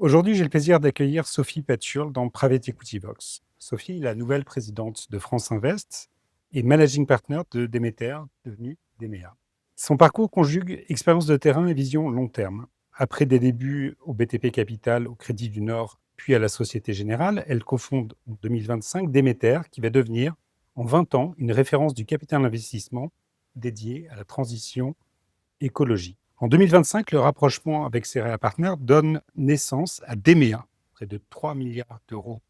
Aujourd'hui, j'ai le plaisir d'accueillir Sophie Paturle dans Private Equity Vox. Sophie est la nouvelle présidente de France Invest et managing partner de Demeter, devenue Demea. Son parcours conjugue expérience de terrain et vision long terme. Après des débuts au BTP Capital, au Crédit du Nord, puis à la Société Générale, elle cofonde en 2025 Demeter, qui va devenir, en 20 ans, une référence du capital investissement dédié à la transition écologique. En 2025, le rapprochement avec Cerea Partners donne naissance à Demea, près de 3 milliards d'euros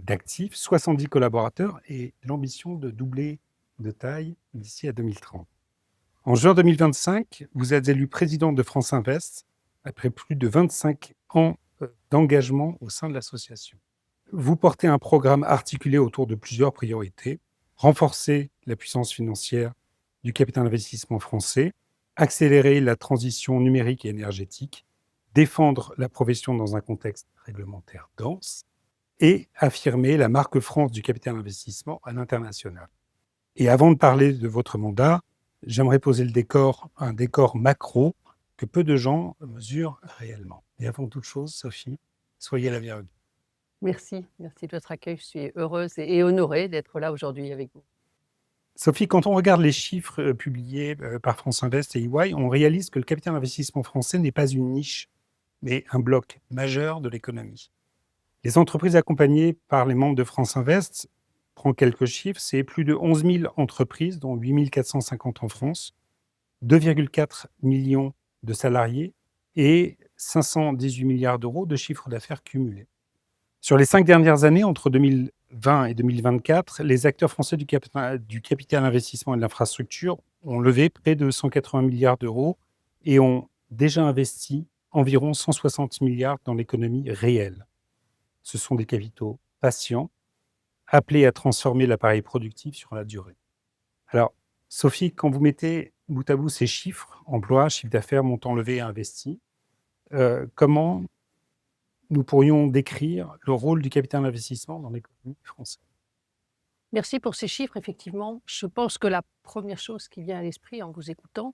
d'actifs, 70 collaborateurs et l'ambition de doubler de taille d'ici à 2030. En juin 2025, vous êtes élu président de France Invest après plus de 25 ans d'engagement au sein de l'association. Vous portez un programme articulé autour de plusieurs priorités: renforcer la puissance financière du capital investissement français, accélérer la transition numérique et énergétique, défendre la profession dans un contexte réglementaire dense et affirmer la marque France du capital investissement à l'international. Et avant de parler de votre mandat, j'aimerais poser un décor macro que peu de gens mesurent réellement. Et avant toute chose, Sophie, soyez la bienvenue. Merci de votre accueil. Je suis heureuse et honorée d'être là aujourd'hui avec vous. Sophie, quand on regarde les chiffres publiés par France Invest et EY, on réalise que le capital investissement français n'est pas une niche, mais un bloc majeur de l'économie. Les entreprises accompagnées par les membres de France Invest, prends quelques chiffres, c'est plus de 11 000 entreprises, dont 8 450 en France, 2,4 millions de salariés et 518 milliards d'euros de chiffre d'affaires cumulé. Sur les 5 dernières années, entre 2020 et 2024, les acteurs français du capital investissement et de l'infrastructure ont levé près de 180 milliards d'euros et ont déjà investi environ 160 milliards dans l'économie réelle. Ce sont des capitaux patients, appelés à transformer l'appareil productif sur la durée. Alors, Sophie, quand vous mettez bout à bout ces chiffres, emploi, chiffre d'affaires, montant levé et investi, comment nous pourrions décrire le rôle du capital investissement dans l'économie française? Merci pour ces chiffres. Effectivement, je pense que la première chose qui vient à l'esprit en vous écoutant,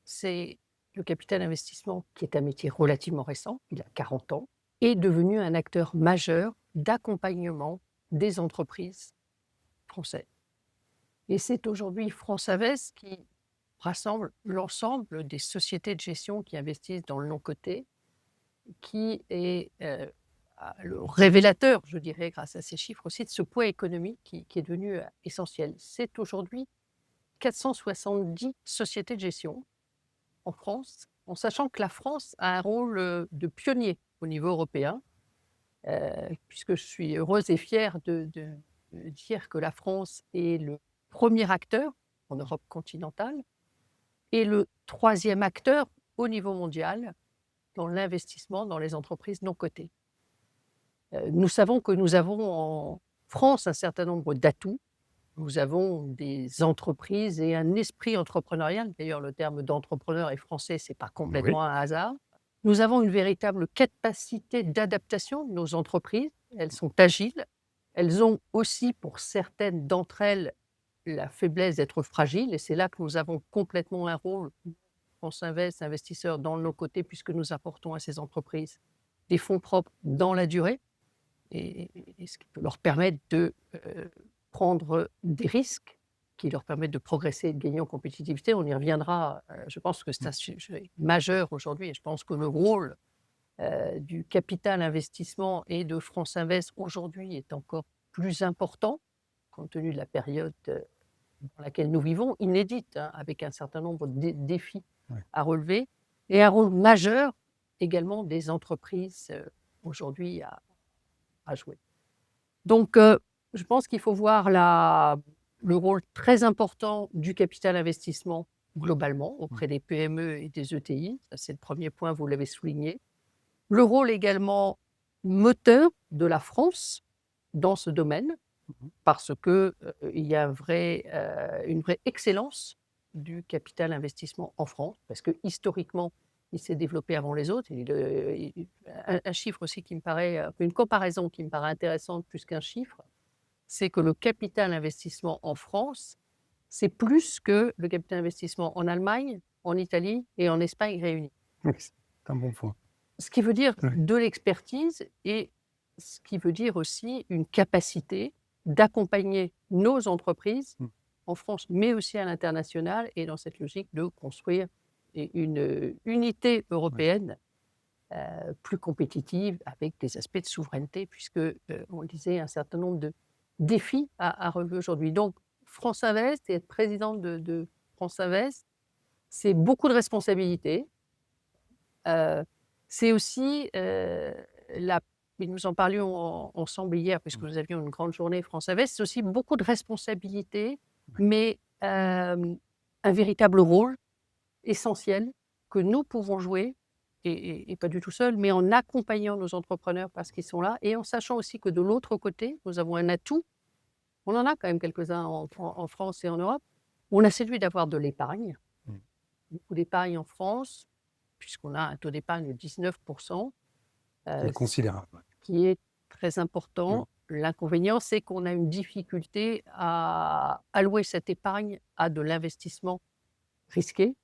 c'est le capital investissement, qui est un métier relativement récent, il a 40 ans, est devenu un acteur majeur d'accompagnement des entreprises françaises. Et c'est aujourd'hui France Invest qui rassemble l'ensemble des sociétés de gestion qui investissent dans le non-coté, qui est le révélateur, je dirais, grâce à ces chiffres aussi, de ce poids économique qui est devenu essentiel. C'est aujourd'hui 470 sociétés de gestion en France, en sachant que la France a un rôle de pionnier au niveau européen, puisque je suis heureuse et fière de dire que la France est le premier acteur en Europe continentale et le troisième acteur au niveau mondial dans l'investissement dans les entreprises non cotées. Nous savons que nous avons en France un certain nombre d'atouts. Nous avons des entreprises et un esprit entrepreneurial. D'ailleurs, le terme d'entrepreneur est français, ce n'est pas Oui. complètement un hasard. Nous avons une véritable capacité d'adaptation de nos entreprises. Elles sont agiles. Elles ont aussi, pour certaines d'entre elles, la faiblesse d'être fragiles. Et c'est là que nous avons complètement un rôle, France Invest, investisseurs dans nos côtés, puisque nous apportons à ces entreprises des fonds propres dans la durée. Et ce qui peut leur permettre de prendre des risques qui leur permettent de progresser et de gagner en compétitivité. On y reviendra. Je pense que c'est un sujet majeur aujourd'hui et je pense que le rôle du capital investissement et de France Invest aujourd'hui est encore plus important compte tenu de la période dans laquelle nous vivons, inédite, hein, avec un certain nombre de défis Ouais. à relever et un rôle majeur également des entreprises aujourd'hui à jouer. Donc, je pense qu'il faut voir le rôle très important du capital investissement globalement auprès des PME et des ETI. Ça, c'est le premier point, vous l'avez souligné. Le rôle également moteur de la France dans ce domaine, parce que, il y a une vraie excellence du capital investissement en France, parce que historiquement, il s'est développé avant les autres. Un chiffre aussi qui me paraît, une comparaison qui me paraît intéressante plus qu'un chiffre, c'est que le capital investissement en France, c'est plus que le capital investissement en Allemagne, en Italie et en Espagne réunis. Oui, c'est un bon point. Ce qui veut dire Oui. de l'expertise et ce qui veut dire aussi une capacité d'accompagner nos entreprises Mmh. en France, mais aussi à l'international et dans cette logique de construire une unité Oui. européenne, plus compétitive avec des aspects de souveraineté puisque, on le disait, un certain nombre de défis à relever aujourd'hui. Donc France Invest et être présidente de France Invest, c'est beaucoup de responsabilités. Heu, c'est aussi, la et nous en parlions ensemble hier puisque Mmh. nous avions une grande journée France Invest, c'est aussi beaucoup de responsabilités, Ouais. mais un véritable rôle essentiel que nous pouvons jouer et pas du tout seuls, mais en accompagnant nos entrepreneurs parce qu'ils sont là et en sachant aussi que de l'autre côté, nous avons un atout. On en a quand même quelques-uns en France et en Europe. On a celui d'avoir de l'épargne, Mmh. beaucoup d'épargne en France, puisqu'on a un taux d'épargne de 19 Qui est ce considérable, ouais. qui est très Oui. important. L'inconvénient, c'est qu'on a une difficulté à allouer cette épargne à de l'investissement risqué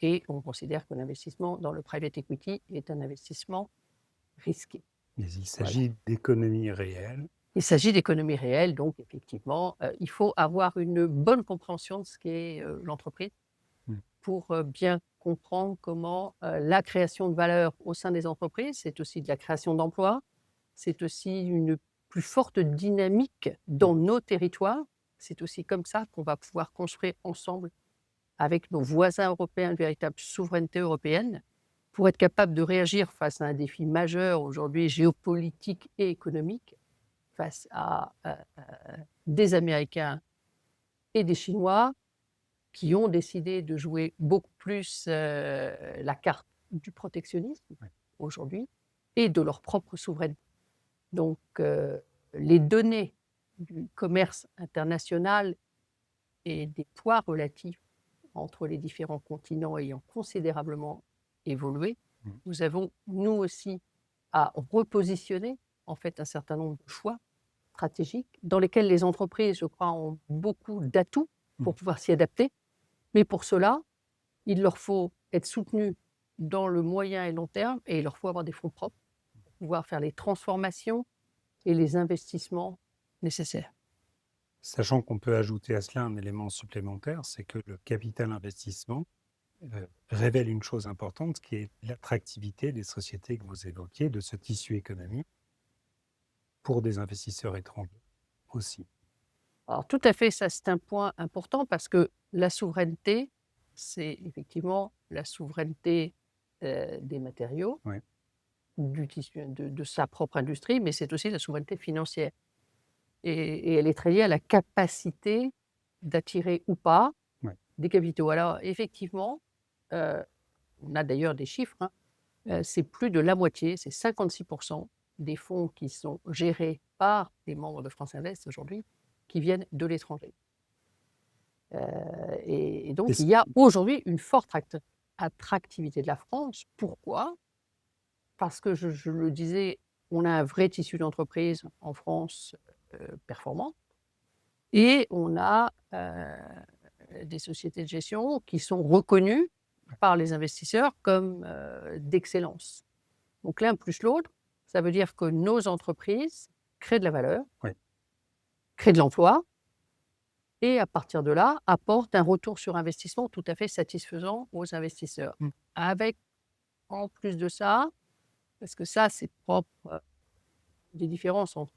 et on considère que l'investissement dans le private equity est un investissement risqué. Mais il Voilà. s'agit d'économies réelles. Il s'agit d'économie réelle, donc effectivement, il faut avoir une bonne compréhension de ce qu'est, l'entreprise Mmh. pour, bien comprendre comment, la création de valeur au sein des entreprises, c'est aussi de la création d'emplois, c'est aussi une plus forte dynamique Mmh. dans nos territoires. C'est aussi comme ça qu'on va pouvoir construire ensemble, avec nos voisins européens, une véritable souveraineté européenne, pour être capable de réagir face à un défi majeur aujourd'hui géopolitique et économique, face à, des Américains et des Chinois qui ont décidé de jouer beaucoup plus, la carte du protectionnisme Ouais. aujourd'hui et de leur propre souveraineté. Donc, les données du commerce international et des poids relatifs entre les différents continents ayant considérablement évolué, Mmh. nous avons, nous aussi, à repositionner, en fait, un certain nombre de choix stratégiques dans lesquels les entreprises, je crois, ont beaucoup d'atouts Mmh. pour pouvoir s'y adapter. Mais pour cela, il leur faut être soutenus dans le moyen et long terme et il leur faut avoir des fonds propres pour pouvoir faire les transformations et les investissements nécessaires. Sachant qu'on peut ajouter à cela un élément supplémentaire, c'est que le capital investissement, révèle une chose importante qui est l'attractivité des sociétés que vous évoquiez, de ce tissu économique pour des investisseurs étrangers aussi. Alors tout à fait, ça c'est un point important parce que la souveraineté, c'est effectivement la souveraineté, des matériaux, Ouais. du tissu de sa propre industrie, mais c'est aussi la souveraineté financière et elle est très liée à la capacité d'attirer ou pas Ouais. des capitaux. Alors effectivement, heu, on a d'ailleurs des chiffres, hein, c'est plus de la moitié, c'est 56 des fonds qui sont gérés par des membres de France Invest aujourd'hui, qui viennent de l'étranger. Et Et donc il c y a aujourd'hui une forte attractivité de la France. Pourquoi? Parce que je le disais, on a un vrai tissu d'entreprise en France, performant et on a, des sociétés de gestion qui sont reconnues par les investisseurs comme, d'excellence. Donc l'un plus l'autre, ça veut dire que nos entreprises créent de la valeur, ouais. créent de l'emploi et à partir de là, apportent un retour sur investissement tout à fait satisfaisant aux investisseurs. Mmh. Avec en plus de ça, parce que ça c'est propre, des différences entre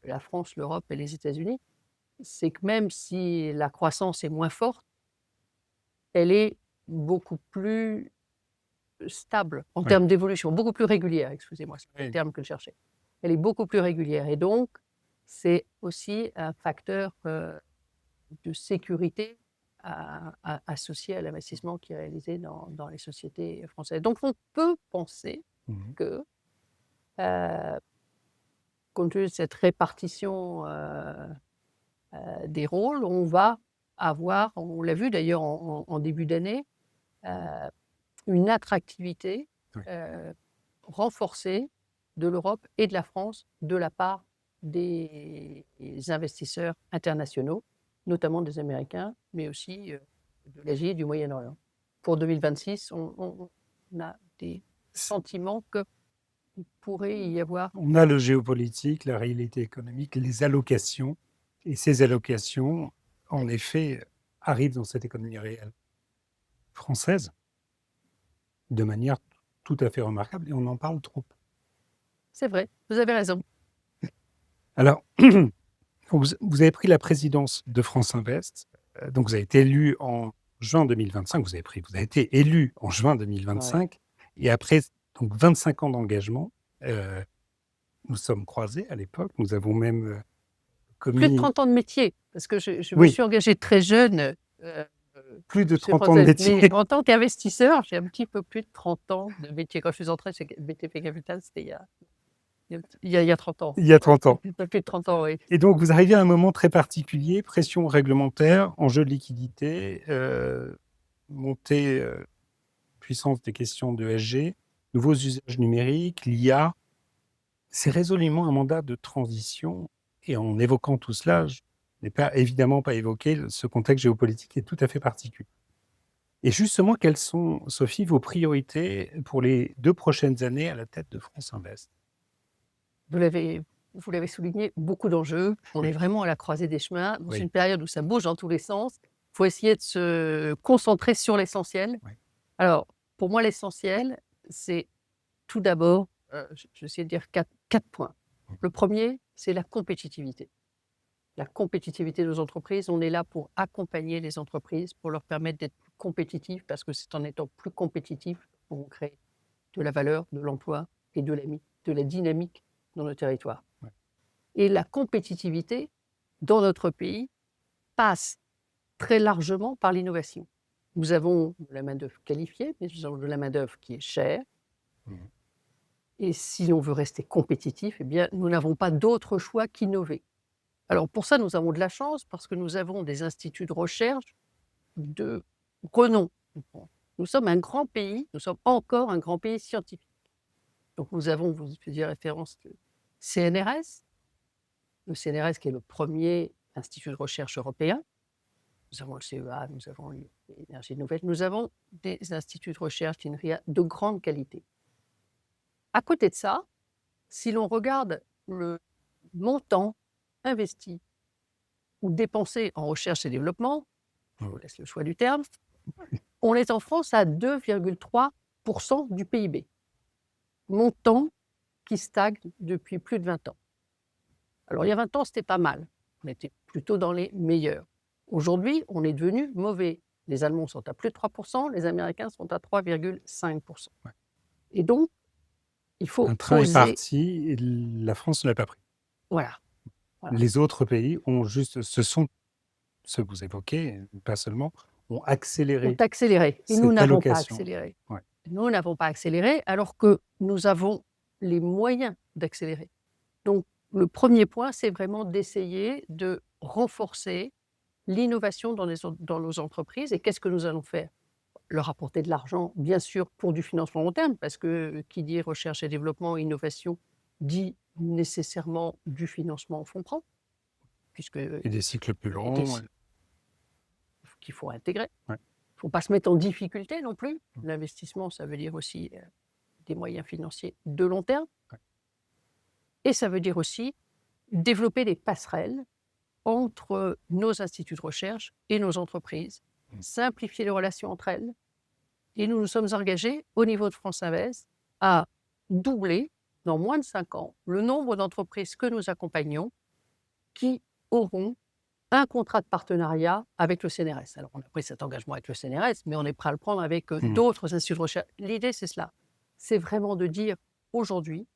la France, l'Europe et les États-Unis, c'est que même si la croissance est moins forte, elle est beaucoup plus stable en Ouais. termes d'évolution, beaucoup plus régulière, excusez-moi, c'est le Oui. terme que je cherchais. Elle est beaucoup plus régulière et donc c'est aussi un facteur, de sécurité associé à l'investissement qui est réalisé dans les sociétés françaises. Donc on peut penser Mmh. que, heu, compte tenu de cette répartition, des rôles, on va avoir, on l'a vu d'ailleurs en début d'année, heu, une attractivité, Ouais. heu, renforcée de l'Europe et de la France de la part des investisseurs internationaux, notamment des Américains, mais aussi, de l'Asie et du Moyen-Orient. Pour 2026, on a des sentiments que il pourrait y avoir... On a le géopolitique, la réalité économique, les allocations. Et ces allocations, en effet, arrivent dans cette économie réelle française de manière tout à fait remarquable et on en parle trop. C'est vrai, vous avez raison. Alors, vous avez pris la présidence de France Invest, donc vous avez été élu en juin 2025, vous avez été élu en juin 2025, et après donc 25 ans d'engagement, nous sommes croisés à l'époque, nous avons même Plus de commis 30 ans de métier, parce que je me oui, suis engagée très jeune plus de chez 30 ans France de Invest. métier. Mais en tant qu'investisseur, j'ai un petit peu plus de 30 ans de métier. Quand je suis entrée chez BTP Capital, c'était il y a 30 ans. Il y a 30 ans. Un peu plus de 30 ans, oui. Et donc vous arrivez à un moment très particulier, pression réglementaire, enjeu de liquidité, montée puissance des questions de ESG, nouveaux usages numériques, l'IA. C'est résolument un mandat de transition. Et en évoquant tout cela, je n'ai évidemment pas évoqué ce contexte géopolitique qui est tout à fait particulier. Et justement, quelles sont, Sophie, vos priorités pour les 2 prochaines années à la tête de France Invest? Vous l'avez souligné, beaucoup d'enjeux. On est vraiment à la croisée des chemins, dans une période où ça bouge dans tous les sens. Il faut essayer de se concentrer sur l'essentiel. Oui. Alors, pour moi, l'essentiel, c'est tout d'abord, je vais essayer de dire quatre points. Le premier, c'est la compétitivité. La compétitivité de nos entreprises, on est là pour accompagner les entreprises, pour leur permettre d'être plus compétitifs, parce que c'est en étant plus compétitifs qu'on crée de la valeur, de l'emploi et de la dynamique dans nos territoires. Ouais. Et la compétitivité dans notre pays passe très largement par l'innovation. Nous avons de la main-d'œuvre qualifiée, mais nous avons de la main-d'œuvre qui est chère. Mhm. Et si on veut rester compétitif, eh bien, nous n'avons pas d'autre choix qu'innover. Alors pour ça, nous avons de la chance parce que nous avons des instituts de recherche de renom. Nous sommes un grand pays, nous sommes encore un grand pays scientifique. Donc nous avons, vous faisiez référence au CNRS, le CNRS qui est le premier institut de recherche européen. Nous avons le CEA, nous avons l'énergie nouvelle, nous avons des instituts de recherche d'INRIA de grande qualité. À côté de ça, si l'on regarde le montant investi ou dépensé en recherche et développement, je vous laisse le choix du terme, on est en France à 2,3% du PIB. Montant qui stagne depuis plus de 20 ans. Alors il y a 20 ans, c'était pas mal. On était plutôt dans les meilleurs. Aujourd'hui, on est devenu mauvais. Les Allemands sont à plus de 3%, les Américains sont à 3,5%. Ouais. Et donc, il faut Un train est oser. parti et la France ne l'a pas pris. Voilà. Les autres pays ont juste, ce que vous évoquez, pas seulement, ont Ont accéléré accéléré. Et nous cette n'avons pas allocation. accéléré. Ouais. Nous n'avons pas accéléré alors que nous avons les moyens d'accélérer. Donc, le premier point, c'est vraiment d'essayer de renforcer l'innovation dans nos entreprises. Et qu'est-ce que nous allons faire? Leur apporter de l'argent, bien sûr, pour du financement long terme, parce que qui dit recherche et développement, innovation, dit nécessairement du financement en fonds propres, puisque Et des cycles plus longs. qu'il faut intégrer. Ouais. Il ne faut pas se mettre en difficulté non plus. L'investissement, ça veut dire aussi des moyens financiers de long terme. Ouais. Et ça veut dire aussi développer des passerelles entre nos instituts de recherche et nos entreprises, simplifier les relations entre elles. Et nous nous sommes engagés, au niveau de France Invest, à doubler, dans moins de 5 ans, le nombre d'entreprises que nous accompagnons qui auront un contrat de partenariat avec le CNRS. Alors, on a pris cet engagement avec le CNRS, mais on est prêt à le prendre avec d'autres instituts de recherche. L'idée, c'est cela. C'est vraiment de dire, aujourd'hui,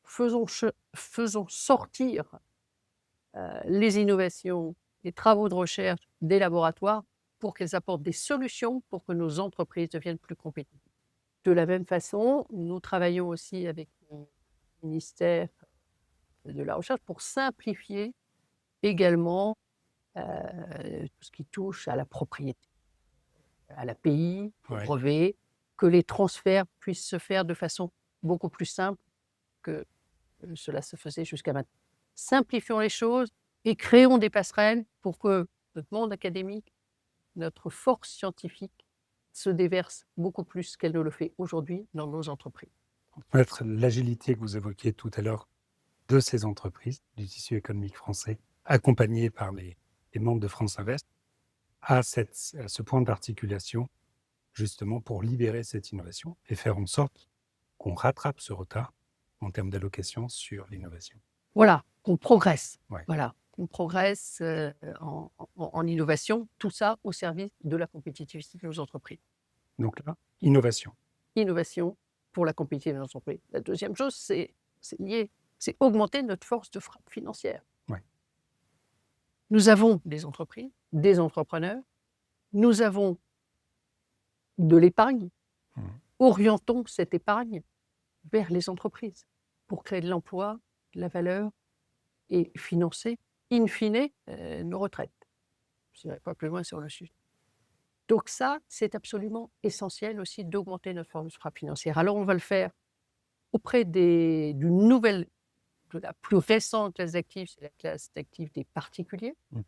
faisons sortir les innovations, les travaux de recherche des laboratoires pour qu'elles apportent des solutions pour que nos entreprises deviennent plus compétitives. De la même façon, nous travaillons aussi avec le ministère de la Recherche pour simplifier également tout ce qui touche à la propriété, à l'API, au brevet, que les transferts puissent se faire de façon beaucoup plus simple que cela se faisait jusqu'à maintenant. Simplifions les choses et créons des passerelles pour que notre monde académique, notre force scientifique se déverse beaucoup plus qu'elle ne le fait aujourd'hui dans nos entreprises. Peut-être l'agilité que vous évoquiez tout à l'heure de ces entreprises, du tissu économique français, accompagnées par les membres de France Invest, à ce point d'articulation, justement pour libérer cette innovation et faire en sorte qu'on rattrape ce retard en termes d'allocation sur l'innovation. Voilà, qu'on progresse. Ouais. Voilà, qu'on progresse en innovation, tout ça au service de la compétitivité de nos entreprises. Donc là, innovation. Innovation pour la compétitivité de nos entreprises. La deuxième chose, c'est lié, c'est augmenter notre force de frappe financière. Ouais. Nous avons des entreprises, des entrepreneurs, nous avons de l'épargne. Mmh. Orientons cette épargne vers les entreprises pour créer de l'emploi, de la valeur et financer, in fine, nos retraites. Je n'irai pas plus loin sur le sujet. Donc ça, c'est absolument essentiel aussi d'augmenter notre force de frappe financière. Alors on va le faire auprès d'une nouvelle, de la plus récente classe d'actifs, c'est la classe d'actifs des particuliers. Mmh.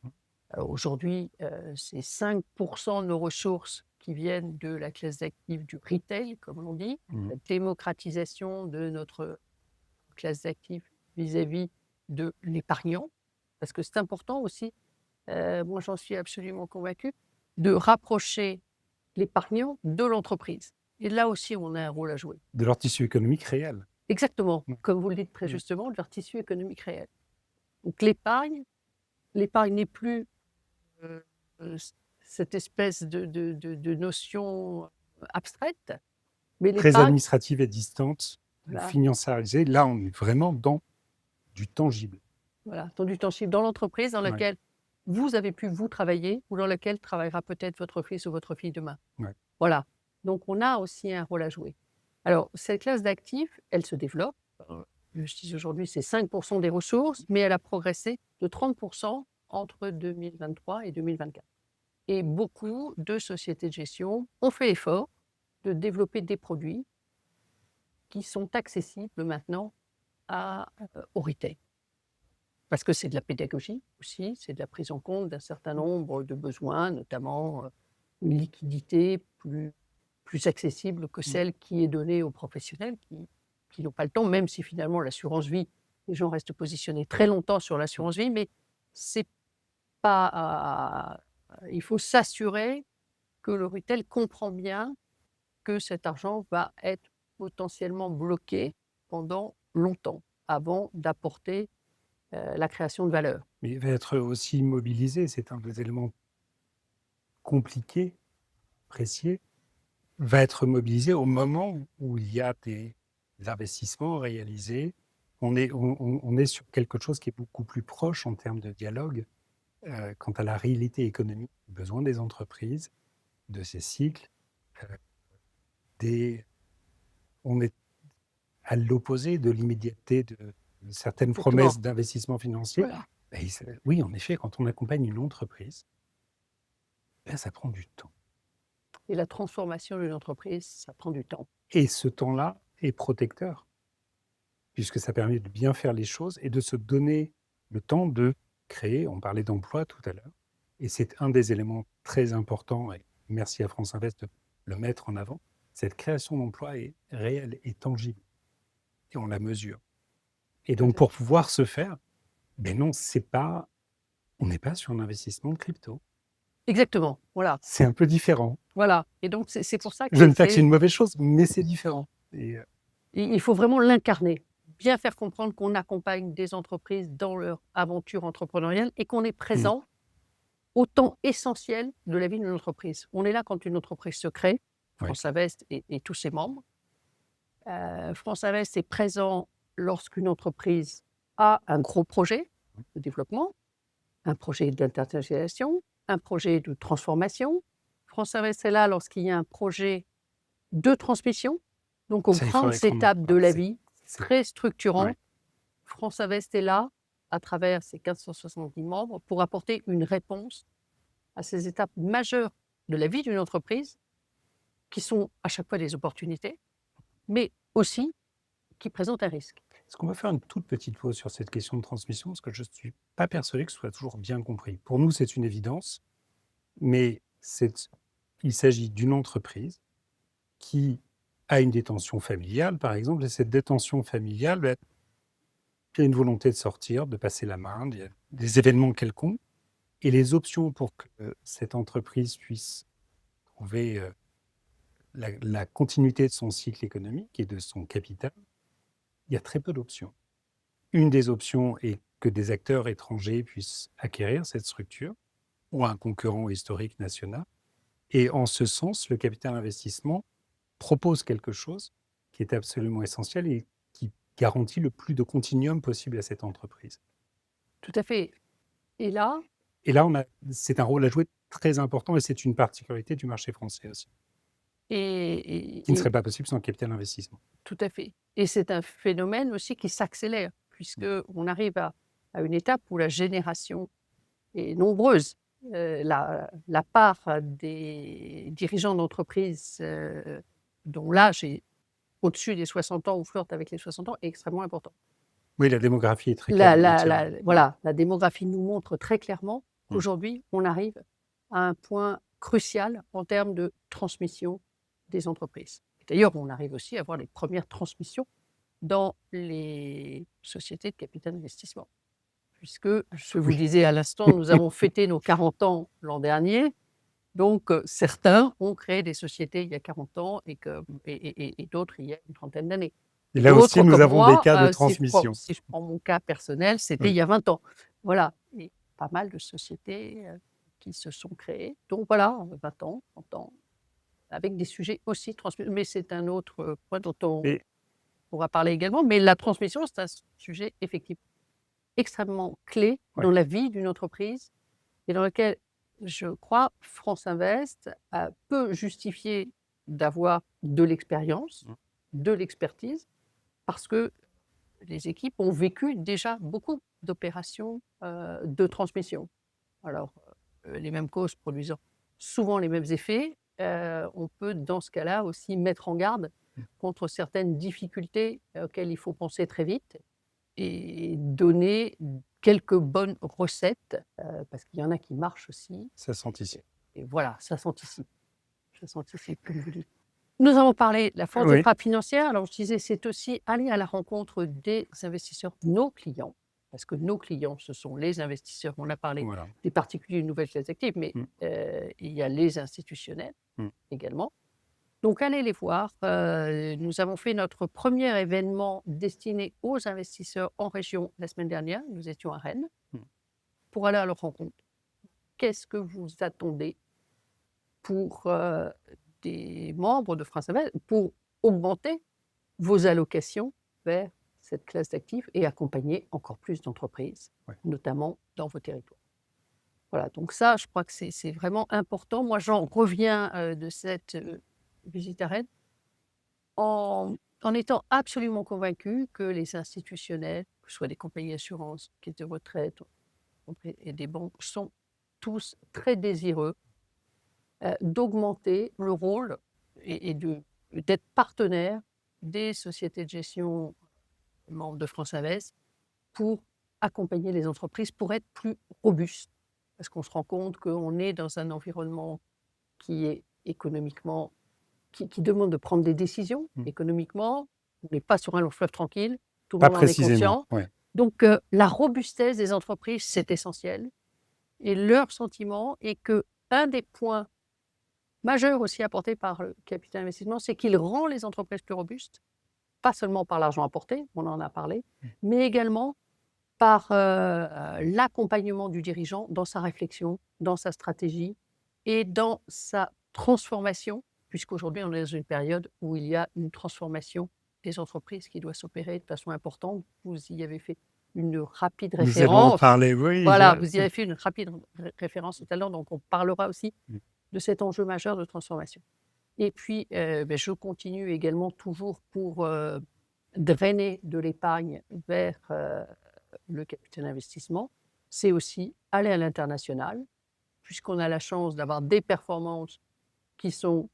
Alors aujourd'hui, c'est 5% de nos ressources qui viennent de la classe d'actifs du retail, comme on dit, Mmh. la démocratisation de notre classe d'actifs vis-à-vis de l'épargnant. Parce que c'est important aussi, moi j'en suis absolument convaincue, de rapprocher l'épargnant de l'entreprise. Et là aussi, on a un rôle à jouer. De leur tissu économique réel. Exactement, Ouais. comme vous le dites très justement, de leur tissu économique réel. Donc l'épargne n'est plus cette espèce de notion abstraite, mais Très l'épargne, administrative et distante, voilà, financiarisée. Là, on est vraiment dans du tangible. voilà, dans du tangible, dans l'entreprise dans Ouais. laquelle vous avez pu vous travailler ou dans laquelle travaillera peut-être votre fils ou votre fille demain. Ouais. Voilà, donc on a aussi un rôle à jouer. Alors cette classe d'actifs, elle se développe. Je dis aujourd'hui, c'est 5% des ressources, mais elle a progressé de 30% entre 2023 et 2024. Et beaucoup de sociétés de gestion ont fait l'effort de développer des produits qui sont accessibles maintenant au retail. Parce que c'est de la pédagogie aussi, c'est de la prise en compte d'un certain nombre de besoins, notamment une liquidité plus accessible que celle qui est donnée aux professionnels qui n'ont pas le temps, même si finalement l'assurance vie, les gens restent positionnés très longtemps sur l'assurance vie, mais c'est pas, il faut s'assurer que le retail comprend bien que cet argent va être potentiellement bloqué pendant longtemps, avant d'apporter la création de valeur. Mais il va être aussi mobilisé. C'est un des éléments compliqués, précieux, va être mobilisé au moment où il y a des investissements réalisés. On est sur quelque chose qui est beaucoup plus proche en termes de dialogue quant à la réalité économique, les besoins des entreprises, de ces cycles. On est à l'opposé de l'immédiateté de certaines Exactement. promesses d'investissement financier. Voilà. Oui, en effet, quand on accompagne une entreprise, ben, ça prend du temps. Et la transformation d'une entreprise, ça prend du temps. Et ce temps-là est protecteur, puisque ça permet de bien faire les choses et de se donner le temps de créer. On parlait d'emploi tout à l'heure, et c'est un des éléments très importants, et merci à France Invest de le mettre en avant. Cette création d'emplois est réelle et tangible, et on la mesure. Et donc, pour pouvoir se faire, ben non, on n'est pas sur un investissement de crypto. Exactement, voilà. C'est un peu différent. Voilà. Et donc, c'est pour ça que Je ne fais que c'est une mauvaise chose, mais c'est différent. Et il faut vraiment l'incarner, bien faire comprendre qu'on accompagne des entreprises dans leur aventure entrepreneuriale et qu'on est présent au temps essentiel de la vie d'une entreprise. On est là quand une entreprise se crée, Oui. France Invest et tous ses membres. France Invest est présent lorsqu'une entreprise a un gros projet de développement, un projet d'internationalisation, un projet de transformation. France Invest est là lorsqu'il y a un projet de transmission, donc aux Ça, il grandes faudrait qu'on en étapes de parle. la vie, C'est- très structurant. Ouais. France Invest est là, à travers ses 1570 membres, pour apporter une réponse à ces étapes majeures de la vie d'une entreprise, qui sont à chaque fois des opportunités, mais aussi qui présentent un risque. Est-ce qu'on va faire une toute petite pause sur cette question de transmission, parce que je ne suis pas persuadé que ce soit toujours bien compris. Pour nous, c'est une évidence, mais il s'agit d'une entreprise qui a une détention familiale, par exemple, et cette détention familiale, il y a une volonté de sortir, de passer la main, il y a des événements quelconques, et les options pour que cette entreprise puisse trouver la continuité de son cycle économique et de son capital, il y a très peu d'options. Une des options est que des acteurs étrangers puissent acquérir cette structure ou un concurrent historique national. Et en ce sens, le capital investissement propose quelque chose qui est absolument essentiel et qui garantit le plus de continuum possible à cette entreprise. Tout à fait. Et là, Et là, c'est un rôle à jouer très important et c'est une particularité du marché français aussi, et, qui ne et- serait pas possible sans capital investissement. tout à fait. Et c'est un phénomène aussi qui s'accélère, puisqu'on arrive à une étape où la génération est nombreuse. La part des dirigeants d'entreprise dont l'âge est au-dessus des 60 ans ou flirte avec les 60 ans est extrêmement important. Oui, la démographie est très claire en la matière. Voilà, la démographie nous montre très clairement qu'aujourd'hui, on arrive à un point crucial en termes de transmission des entreprises. D'ailleurs, on arrive aussi à voir les premières transmissions dans les sociétés de capital investissement. Puisque, je vous disais à l'instant, nous avons fêté nos 40 ans l'an dernier. Donc, certains ont créé des sociétés il y a 40 ans et d'autres il y a une trentaine d'années. Et là aussi, D'autres nous comme avons des moi, cas de transmission. si je prends mon cas personnel, c'était il y a 20 ans. Voilà, et pas mal de sociétés qui se sont créées. Donc voilà, 20 ans, 30 ans, avec des sujets aussi transmis. Mais c'est un autre point dont on Et pourra parler également. Mais la transmission, c'est un sujet effectivement extrêmement clé dans la vie d'une entreprise et dans lequel, je crois, France Invest peut justifier d'avoir de l'expérience, de l'expertise, parce que les équipes ont vécu déjà beaucoup d'opérations de transmission. Alors, les mêmes causes produisant souvent les mêmes effets, on peut dans ce cas-là aussi mettre en garde contre certaines difficultés auxquelles il faut penser très vite et donner quelques bonnes recettes, parce qu'il y en a qui marchent aussi. ça s'anticipe. Et voilà, ça s'anticipe. Ça s'anticipe, comme vous dites. Nous avons parlé de la force des Oui. frappes financières. Alors, je disais, c'est aussi aller à la rencontre des investisseurs, nos clients, parce que nos clients, ce sont les investisseurs. On a parlé Voilà. des particuliers d'une nouvelle classe active, mais il y a les institutionnels également. Donc, allez les voir. Nous avons fait notre premier événement destiné aux investisseurs en région la semaine dernière. Nous étions à Rennes pour aller à leur rencontre. Qu'est-ce que vous attendez pour des membres de France Invest pour augmenter vos allocations vers cette classe d'actifs et accompagner encore plus d'entreprises, notamment dans vos territoires. Voilà, donc ça, je crois que c'est vraiment important. Moi, j'en reviens de cette visite à Rennes en étant absolument convaincue que les institutionnels, que ce soit des compagnies d'assurance, caisses de retraite et des banques, sont tous très désireux d'augmenter le rôle et d'être partenaire des sociétés de gestion membres de France Invest pour accompagner les entreprises, pour être plus robustes. Parce qu'on se rend compte qu'on est dans un environnement qui est économiquement, qui demande de prendre des décisions économiquement. On n'est pas sur un long fleuve tranquille, tout le Pas monde en est précisément. conscient. Donc, la robustesse des entreprises, c'est essentiel. Et leur sentiment est qu'un des points majeur aussi apporté par le capital investissement, c'est qu'il rend les entreprises plus robustes, pas seulement par l'argent apporté, on en a parlé, mais également par l'accompagnement du dirigeant dans sa réflexion, dans sa stratégie et dans sa transformation, puisqu'aujourd'hui on est dans une période où il y a une transformation des entreprises qui doit s'opérer de façon importante. Vous y avez fait une rapide Nous allons en référence. parler, oui. Voilà, vous y avez fait une rapide référence tout à l'heure, donc on parlera aussi de cet enjeu majeur de transformation. Et puis, je continue également toujours pour drainer de l'épargne vers le capital investissement. C'est aussi aller à l'international, puisqu'on a la chance d'avoir des performances qui sont,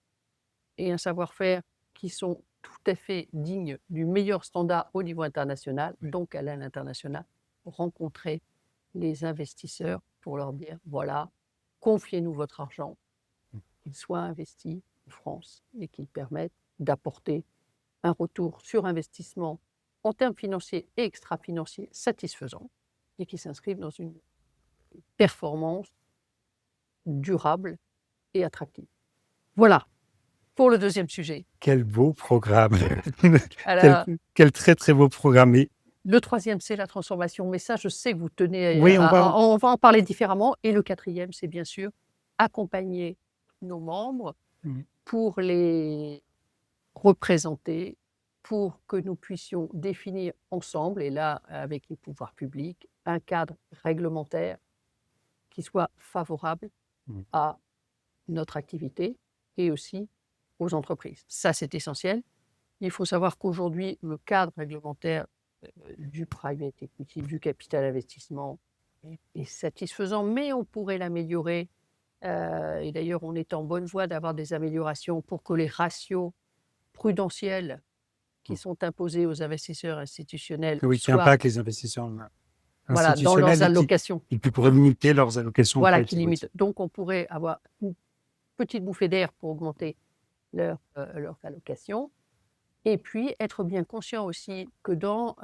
et un savoir-faire qui sont tout à fait dignes du meilleur standard au niveau international. Donc, aller à l'international, rencontrer les investisseurs pour leur dire, voilà, confiez-nous votre argent, qu'il soit investi en France et qu'il permette d'apporter un retour sur investissement en termes financiers et extra-financiers satisfaisants et qui s'inscrivent dans une performance durable et attractive. Voilà, pour le deuxième sujet. Quel beau programme. Alors, Quel très, très beau programme. Et le troisième, c'est la transformation, mais ça, je sais que vous tenez oui, on va... on va en parler différemment. Et le quatrième, c'est bien sûr accompagner nos membres Mhm. pour les représenter, pour que nous puissions définir ensemble, et là, avec les pouvoirs publics, un cadre réglementaire qui soit favorable Mhm. à notre activité et aussi aux entreprises. Ça, c'est essentiel. Il faut savoir qu'aujourd'hui, le cadre réglementaire du private equity, du capital investissement est satisfaisant, mais on pourrait l'améliorer. Et d'ailleurs, on est en bonne voie d'avoir des améliorations pour que les ratios prudentiels qui sont imposés aux investisseurs institutionnels Oui, qui soient impacte les investisseurs voilà, dans leurs institutionnels allocations. et qui pourraient limiter leurs allocations. Voilà, qui limitent. Donc, on pourrait avoir une petite bouffée d'air pour augmenter leurs allocations. Et puis, être bien conscient aussi que dans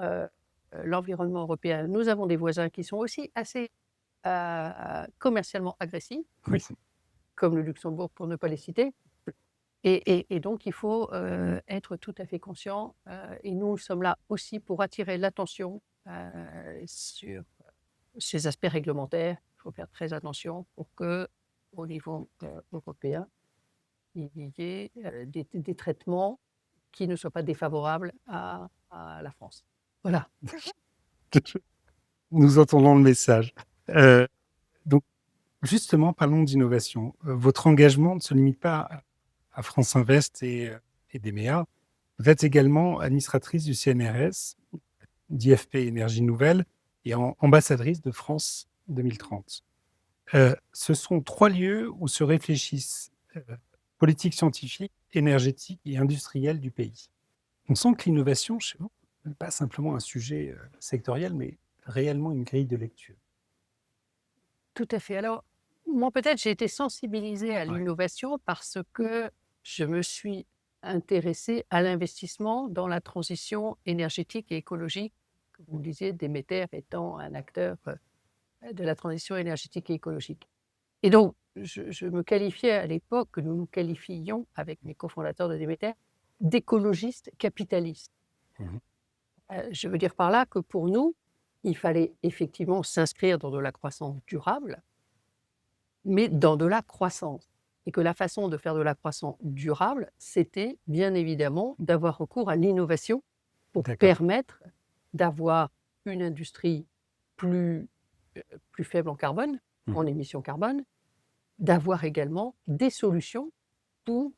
l'environnement européen, nous avons des voisins qui sont aussi assez commercialement agressifs, Oui. comme le Luxembourg pour ne pas les citer. Et donc, il faut être tout à fait conscient. Et nous sommes là aussi pour attirer l'attention sur ces aspects réglementaires. Il faut faire très attention pour qu'au niveau européen, il y ait des traitements qui ne soient pas défavorables à la France. Voilà. Nous entendons le message. Donc, justement, parlons d'innovation. Votre engagement ne se limite pas à France Invest et d'EMEA. Vous êtes également administratrice du CNRS, d'IFP Énergie Nouvelle et ambassadrice de France 2030. Ce sont 3 lieux où se réfléchissent politique scientifique, énergétique et industrielle du pays. On sent que l'innovation, chez vous, n'est pas simplement un sujet sectoriel, mais réellement une grille de lecture. Tout à fait. Alors, moi, peut-être, j'ai été sensibilisée à Ouais. l'innovation parce que je me suis intéressée à l'investissement dans la transition énergétique et écologique. Comme vous le disiez, Demeter étant un acteur de la transition énergétique et écologique. Et donc, je me qualifiais à l'époque, que nous nous qualifiions avec mes cofondateurs de Demeter, d'écologistes capitalistes. Mhm. Je veux dire par là que pour nous, il fallait effectivement s'inscrire dans de la croissance durable, mais dans de la croissance. Et que la façon de faire de la croissance durable, c'était bien évidemment d'avoir recours à l'innovation pour D'accord. permettre d'avoir une industrie plus faible en carbone, en émissions carbone, d'avoir également des solutions pour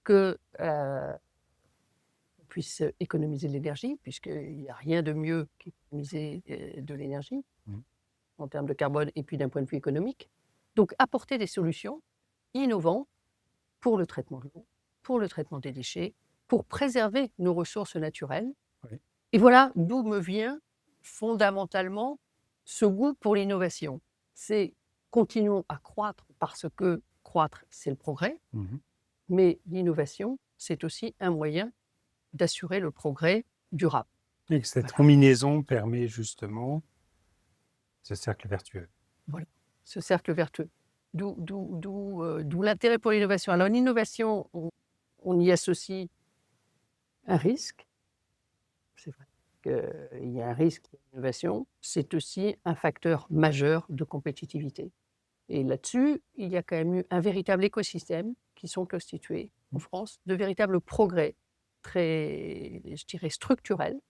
que on puisse économiser de l'énergie, puisqu'il n'y a rien de mieux qu'économiser de l'énergie en termes de carbone et puis d'un point de vue économique. Donc, apporter des solutions innovantes pour le traitement de l'eau, pour le traitement des déchets, pour préserver nos ressources naturelles. Oui. Et voilà d'où me vient fondamentalement ce goût pour l'innovation. C'est continuons à croître parce que croître, c'est le progrès, mais l'innovation, c'est aussi un moyen d'assurer le progrès durable. Et que cette Voilà. combinaison permet justement ce cercle vertueux. Voilà, ce cercle vertueux. D'où l'intérêt pour l'innovation. Alors, l'innovation, on y associe un risque. C'est vrai qu'il y a un risque d'innovation. C'est aussi un facteur majeur de compétitivité. Et là-dessus, il y a quand même eu un véritable écosystème qui sont constitués en France de véritables progrès très, je dirais, structurels.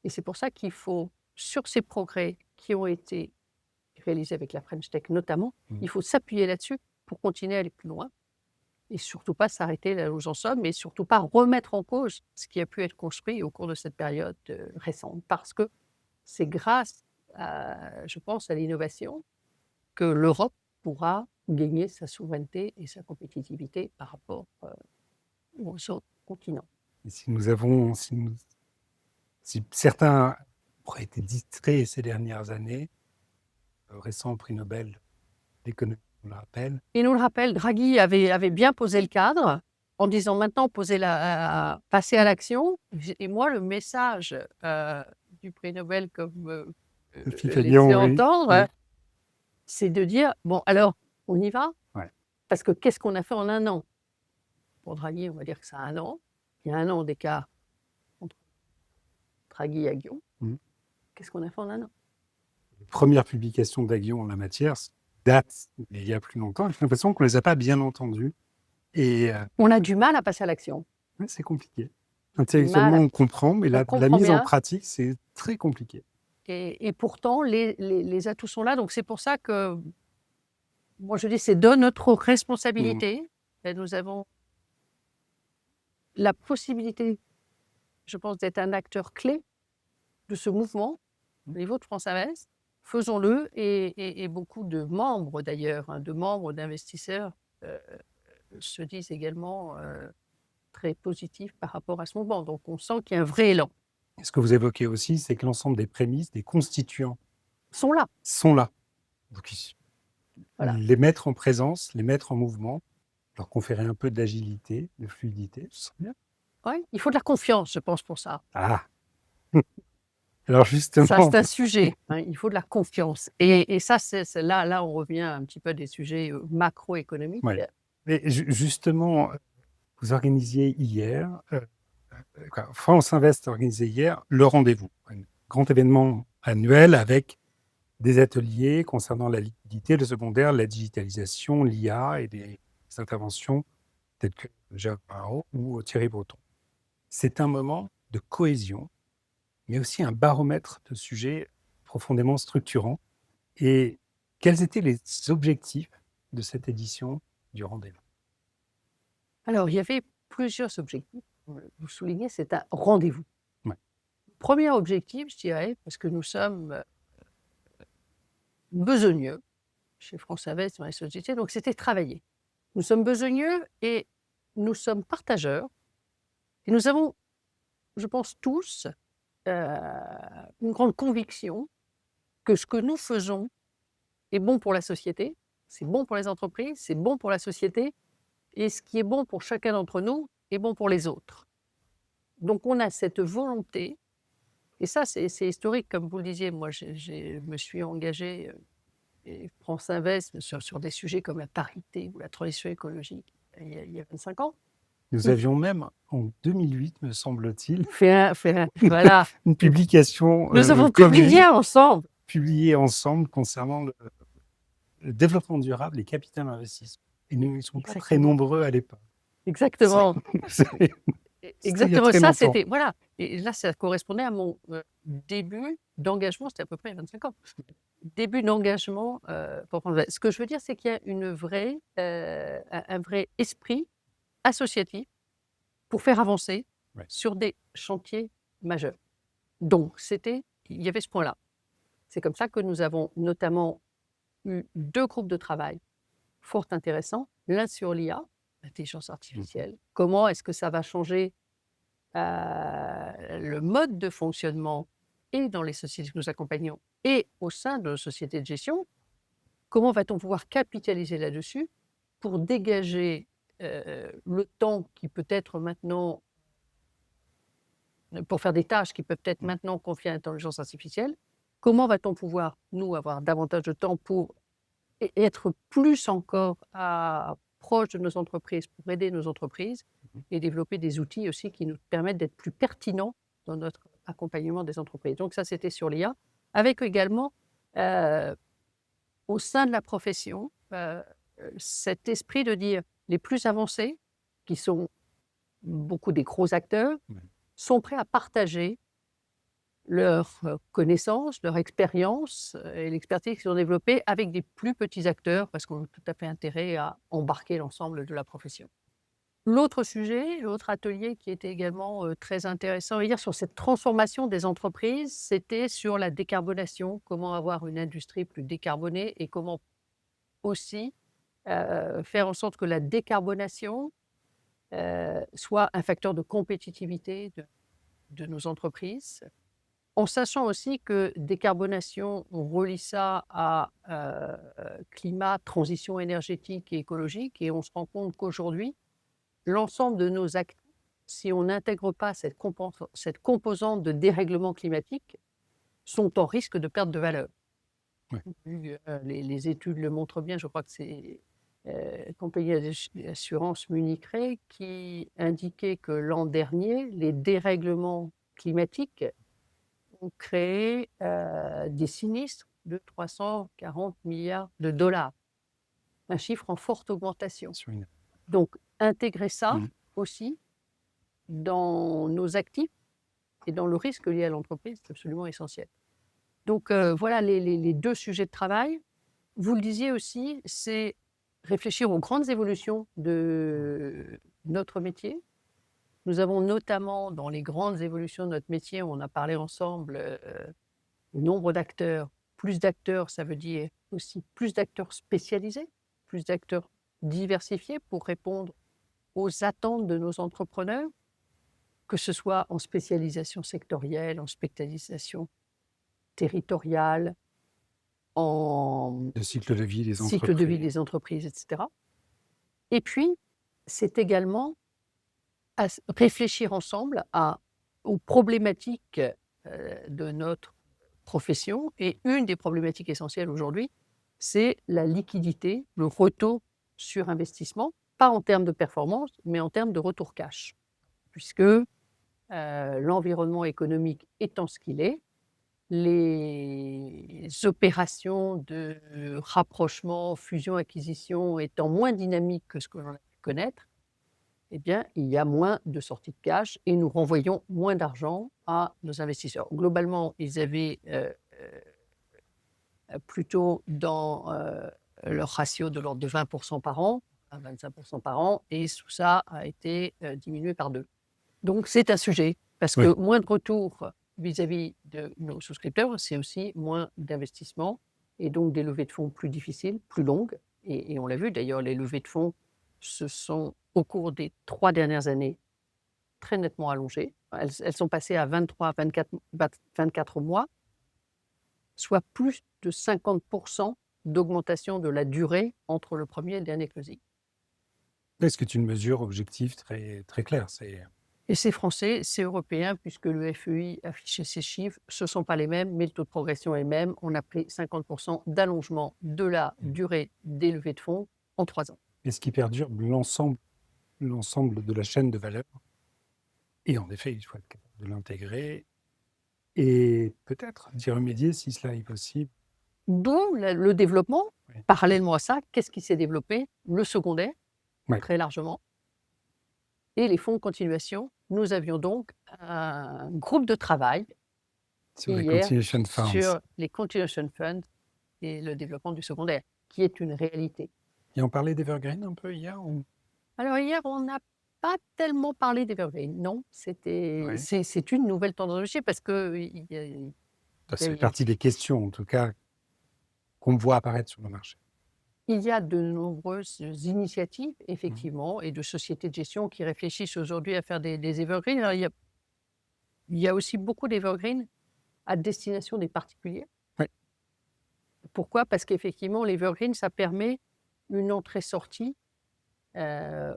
Et c'est pour ça qu'il faut, sur ces progrès qui ont été réalisés avec la French Tech notamment, il faut s'appuyer là-dessus pour continuer à aller plus loin et surtout pas s'arrêter là où nous en sommes, mais surtout pas remettre en cause ce qui a pu être construit au cours de cette période récente. Parce que c'est grâce, je pense, à l'innovation que l'Europe pourra gagner sa souveraineté et sa compétitivité par rapport aux autres continents. Et si certains auraient été distraits ces dernières années, le récent prix Nobel d'économie, on le rappelle. Et nous le rappelle, Draghi avait bien posé le cadre. en disant maintenant passer à l'action. Et moi, le message du prix Nobel, comme Sophie laissé Pagnot, oui. entendre, c'est de dire bon, alors, on y va? Ouais. Parce que qu'est-ce qu'on a fait en un an? Pour Draghi, on va dire que c'est un an. Il y a un an d'écart entre Draghi et Guillaume. Qu'est-ce qu'on a fait en un an? Les premières publications d'Aguillon en la matière datent il y a plus longtemps. J'ai l'impression qu'on ne les a pas bien entendues. Et On a du mal à passer à l'action. c'est compliqué. Intellectuellement, on comprend, mais la comprend mise en bien. pratique, c'est très compliqué. Et pourtant, les atouts sont là. Donc, c'est pour ça que moi, je dis, c'est de notre responsabilité. Et nous avons la possibilité, je pense, d'être un acteur clé de ce mouvement au niveau de France Invest. Faisons-le. Et beaucoup de membres, d'ailleurs, de membres, d'investisseurs se disent également très positifs par rapport à ce mouvement. Donc, on sent qu'il y a un vrai élan. Et ce que vous évoquez aussi, c'est que l'ensemble des prémices, des constituants Sont là. Donc, Voilà. les mettre en présence, les mettre en mouvement, leur conférer un peu d'agilité, de fluidité, ce serait bien. Ouais, il faut de la confiance, je pense, pour ça. Ah Alors justement, Ça, c'est un sujet. Il faut de la confiance. Et ça, là, on revient un petit peu à des sujets macroéconomiques. ouais. Mais justement, vous organisiez hier, France Invest organisait hier le rendez-vous, un grand événement annuel avec des ateliers concernant la liquidité, le secondaire, la digitalisation, l'IA et des interventions telles que Jacques Barrault ou Thierry Breton. C'est un moment de cohésion, mais aussi un baromètre de sujets profondément structurants. Et quels étaient les objectifs de cette édition du rendez-vous? Alors, il y avait plusieurs objectifs. Vous soulignez, c'est un rendez-vous. Ouais. Premier objectif, je dirais, parce que nous sommes besogneux chez France Invest dans les sociétés, donc c'était travailler. Nous sommes besogneux et nous sommes partageurs. Et nous avons, je pense tous, une grande conviction que ce que nous faisons est bon pour la société, c'est bon pour les entreprises, c'est bon pour la société, et ce qui est bon pour chacun d'entre nous est bon pour les autres. Donc on a cette volonté, et ça c'est historique, comme vous le disiez. Moi, je me suis engagée, et France Invest, sur des sujets comme la parité ou la transition écologique il y a 25 ans. Nous avions même, en 2008, me semble-t-il, Voilà. une publication Nous avons commune, publié ensemble concernant le développement durable et capital investissement. Et nous ne sont pas très Exactement. nombreux à l'époque. Exactement. Exactement, très ça longtemps. c'était, voilà. Et là, ça correspondait à mon début d'engagement, c'était à peu près il y a 25 ans. Début d'engagement pour France Invest. Ce que je veux dire, c'est qu'il y a un vrai esprit associatif pour faire avancer sur des chantiers majeurs. Donc, il y avait ce point-là. C'est comme ça que nous avons notamment eu 2 groupes de travail fort intéressants. L'un sur l'IA, l'intelligence artificielle. Comment est-ce que ça va changer le mode de fonctionnement et dans les sociétés que nous accompagnons et au sein de nos sociétés de gestion? Comment va-t-on pouvoir capitaliser là-dessus pour dégager le temps qui peut être maintenant, pour faire des tâches qui peuvent être maintenant confiées à l'intelligence artificielle? Comment va-t-on pouvoir, nous, avoir davantage de temps pour être plus encore proche de nos entreprises, pour aider nos entreprises et développer des outils aussi qui nous permettent d'être plus pertinents dans notre accompagnement des entreprises. Donc ça, c'était sur l'IA, avec également, au sein de la profession, cet esprit de dire les plus avancés, qui sont beaucoup des gros acteurs, sont prêts à partager leurs connaissances, leur expérience et l'expertise qu'ils ont développée avec des plus petits acteurs, parce qu'on a tout à fait intérêt à embarquer l'ensemble de la profession. L'autre sujet, l'autre atelier qui était également très intéressant hier sur cette transformation des entreprises, c'était sur la décarbonation. Comment avoir une industrie plus décarbonée et comment aussi faire en sorte que la décarbonation soit un facteur de compétitivité de nos entreprises. En sachant aussi que décarbonation, on relie ça à climat, transition énergétique et écologique, et on se rend compte qu'aujourd'hui, l'ensemble de nos actifs, si on n'intègre pas cette composante de dérèglement climatique, sont en risque de perte de valeur. Ouais. Les études le montrent bien, je crois que c'est compagnie d'assurance Munich Re qui indiquait que l'an dernier, les dérèglements climatiques ont créé des sinistres de 340 milliards de dollars, un chiffre en forte augmentation. Donc, intégrer ça aussi dans nos actifs et dans le risque lié à l'entreprise, c'est absolument essentiel. Donc, voilà les deux sujets de travail. Vous le disiez aussi, c'est réfléchir aux grandes évolutions de notre métier. Nous avons notamment, dans les grandes évolutions de notre métier, on a parlé ensemble, le nombre d'acteurs. Plus d'acteurs, ça veut dire aussi plus d'acteurs spécialisés, plus d'acteurs diversifiés pour répondre aux attentes de nos entrepreneurs, que ce soit en spécialisation sectorielle, en spécialisation territoriale, en Le cycle de vie des cycle de vie entreprises. des entreprises, etc. Et puis, c'est également réfléchir ensemble aux problématiques de notre profession. Et une des problématiques essentielles aujourd'hui, c'est la liquidité, le retour sur investissement, pas en termes de performance, mais en termes de retour cash. Puisque l'environnement économique étant ce qu'il est, les opérations de rapprochement, fusion-acquisition étant moins dynamiques que ce que l'on a pu connaître, eh bien, il y a moins de sorties de cash et nous renvoyons moins d'argent à nos investisseurs. Globalement, ils avaient plutôt dans leur ratio de l'ordre de 20% par an, à 25% par an, et tout ça a été diminué par 2. Donc, c'est un sujet, parce que moins de retours vis-à-vis de nos souscripteurs, c'est aussi moins d'investissement, et donc des levées de fonds plus difficiles, plus longues. Et on l'a vu d'ailleurs, les levées de fonds se sont, au cours des 3 dernières années, très nettement allongées. Elles sont passées à 23 à 24 mois, soit plus de 50% d'augmentation de la durée entre le premier et le dernier closing. Est-ce que tu une mesure objective très, très claire? Et c'est français, c'est européen, puisque le FEI affichait ses chiffres. Ce ne sont pas les mêmes, mais le taux de progression est le même. On a pris 50% d'allongement de la durée des levées de fonds en 3 ans. Et ce qui perdure l'ensemble de la chaîne de valeur. Et en effet, il faut être capable de l'intégrer et peut-être d'y remédier si cela est possible. D'où le développement. Parallèlement à ça, qu'est-ce qui s'est développé? Le secondaire, très largement, et les fonds de continuation. Nous avions donc un groupe de travail Sur les hier continuation funds. sur les continuation funds et le développement du secondaire, qui est une réalité. Et on parlait d'Evergreen un peu hier Alors hier, on n'a pas tellement parlé d'Evergreen, non. C'est une nouvelle tendance de marché parce que ça fait partie des questions, en tout cas, qu'on voit apparaître sur le marché. Il y a de nombreuses initiatives, effectivement, et de sociétés de gestion qui réfléchissent aujourd'hui à faire des evergreens. Alors, il y a aussi beaucoup d'evergreens à destination des particuliers. Pourquoi? Parce qu'effectivement, l'evergreen, ça permet une entrée-sortie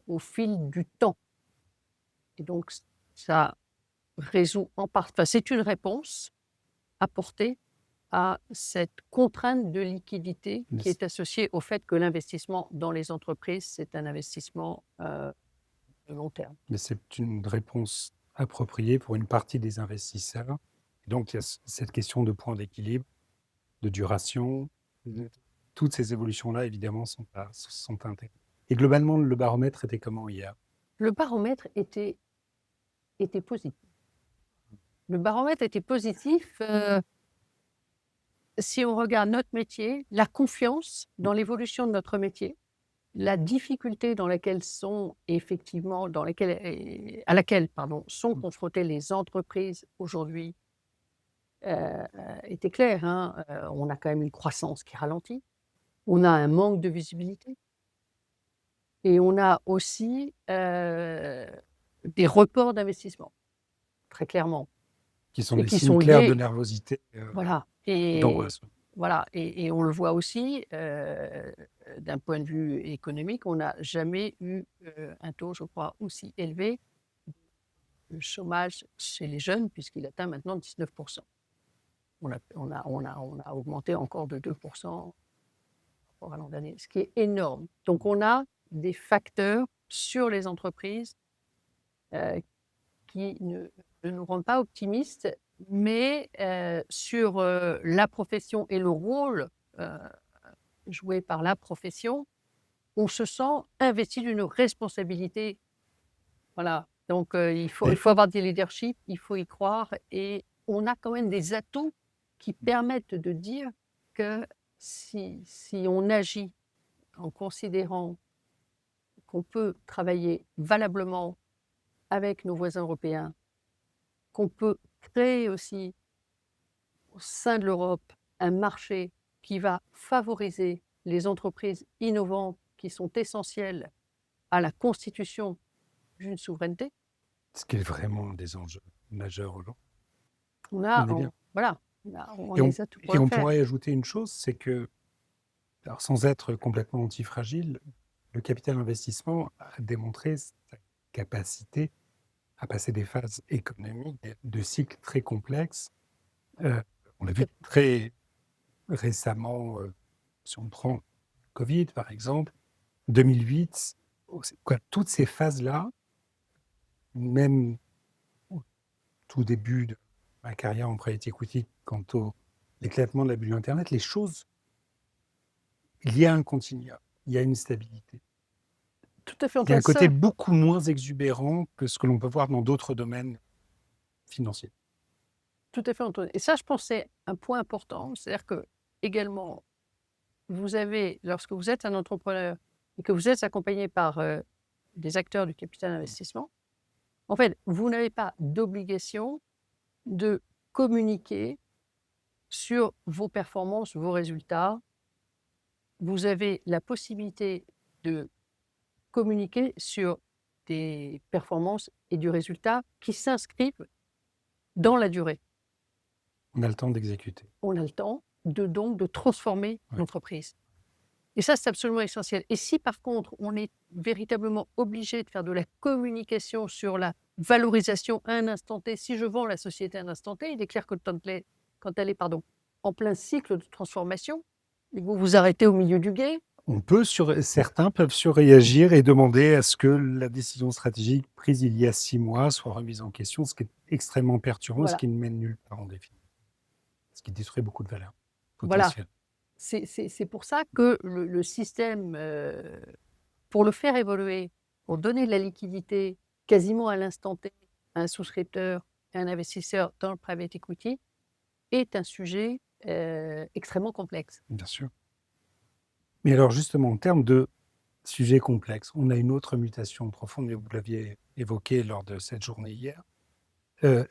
au fil du temps. Et donc, ça résout en partie. Enfin, c'est une réponse apportée à cette contrainte de liquidité qui est associée au fait que l'investissement dans les entreprises, c'est un investissement de long terme. Mais c'est une réponse appropriée pour une partie des investisseurs. Donc, il y a cette question de point d'équilibre, de duration. Toutes ces évolutions-là, évidemment, sont intégrées. Et globalement, le baromètre était comment hier? Le baromètre était positif. Le baromètre était positif. Si on regarde notre métier, la confiance dans l'évolution de notre métier, la difficulté dans laquelle sont effectivement, à laquelle sont confrontées les entreprises aujourd'hui, était claire. On a quand même une croissance qui ralentit, on a un manque de visibilité, et on a aussi des reports d'investissement, très clairement. Qui sont des signes clairs de nervosité. Voilà. D'angoisse. Voilà, et on le voit aussi, d'un point de vue économique, on n'a jamais eu, un taux, je crois, aussi élevé de chômage chez les jeunes puisqu'il atteint maintenant 19. On a augmenté encore de 2 par rapport à l'an dernier, ce qui est énorme. Donc on a des facteurs sur les entreprises, heu, qui ne nous rendent pas optimistes, mais sur, la profession et le rôle, heu, joué par la profession, on se sent investi d'une responsabilité. Voilà, donc il Mais faut avoir du leadership, il faut y croire et on a quand même des atouts qui permettent de dire que si on agit en considérant qu'on peut travailler valablement avec nos voisins européens, qu'on peut créer aussi au sein de l'Europe un marché qui va favoriser les entreprises innovantes qui sont essentielles à la constitution d'une souveraineté. ce qui est vraiment des enjeux majeurs aujourd'hui, On on a est bien. on voilà, on Et on, les a tout pour et le on faire. pourrait ajouter une chose, c'est que, alors sans être complètement antifragile, le capital investissement a démontré sa capacité à passer des phases économiques, de cycles très complexes. Euh, on l'a Tout vu à fait. très récemment, si on prend Covid par exemple, 2008, quoi, toutes ces phases-là, même au tout début de ma carrière en private equity, quant au l'éclatement de la bulle Internet, les choses, il y a un continuum, il y a une stabilité. Tout à fait, Il y a un Antoine, côté ça beaucoup moins exubérant que ce que l'on peut voir dans d'autres domaines financiers. tout à fait, Antoine, et ça, je pense, c'est un point important. C'est-à-dire que également, vous avez lorsque vous êtes un entrepreneur et que vous êtes accompagné par, des acteurs du capital investissement, en fait, vous n'avez pas d'obligation de communiquer sur vos performances, vos résultats. Vous avez la possibilité de communiquer sur des performances et du résultat qui s'inscrivent dans la durée. On a le temps d'exécuter. On a le temps de transformer Ouais. l'entreprise. Et ça, c'est absolument essentiel. Et si par contre, on est véritablement obligé de faire de la communication sur la valorisation à un instant T, si je vends la société à un instant T, il est clair que quand elle est pardon, en plein cycle de transformation, et que vous vous arrêtez au milieu du gué, Certains peuvent surréagir et demander à ce que la décision stratégique prise il y a 6 mois soit remise en question, ce qui est extrêmement perturbant, ce voilà, qui ne mène nulle part en définitive, ce qui détruit beaucoup de valeur voilà. potentielle. C'est pour ça que le système, pour le faire évoluer, pour donner de la liquidité quasiment à l'instant T à un souscripteur et un investisseur dans le private equity est un sujet, extrêmement complexe. Bien sûr. Mais alors justement, en termes de sujets complexes, on a une autre mutation profonde, mais vous l'aviez évoqué lors de cette journée hier,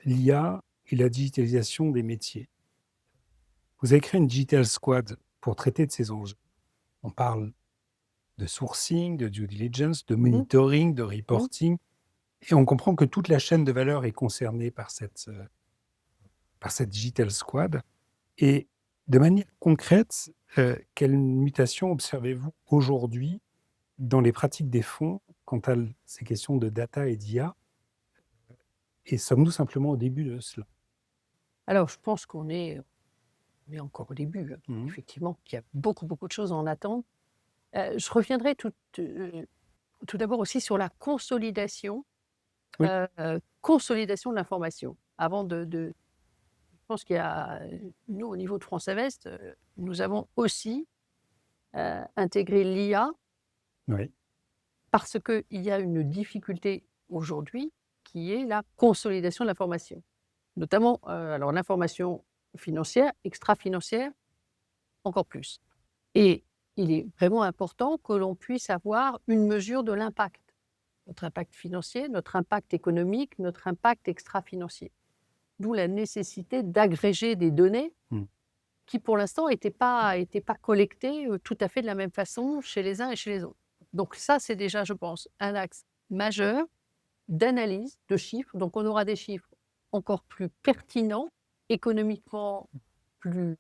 l'IA et la digitalisation des métiers. Vous avez créé une Digital Squad pour traiter de ces enjeux. On parle de sourcing, de due diligence, de Mmh mh. monitoring, de Mmh. reporting, et on comprend que toute la chaîne de valeur est concernée par cette Digital Squad. Et de manière concrète, quelle mutation observez-vous aujourd'hui dans les pratiques des fonds quant à ces questions de data et d'IA? Et sommes-nous simplement au début de cela? Alors je pense qu'on est encore au début, Mmh. effectivement, qu'il y a beaucoup, beaucoup de choses en attente. Je reviendrai tout d'abord aussi sur la Oui, consolidation de l'information. Avant je pense qu'il y a, nous, au niveau de France Invest, nous avons aussi, intégré l'IA oui, parce qu'il y a une difficulté aujourd'hui qui est la consolidation de l'information. Notamment, alors l'information financière, extra-financière, encore plus. Et il est vraiment important que l'on puisse avoir une mesure de l'impact. Notre impact financier, notre impact économique, notre impact extra-financier. D'où la nécessité d'agréger des données mmh, qui, pour l'instant, étaient pas collectées, tout à fait de la même façon chez les uns et chez les autres. Donc ça, c'est déjà, je pense, un axe majeur d'analyse de chiffres. Donc on aura des chiffres encore plus pertinents, économiquement plus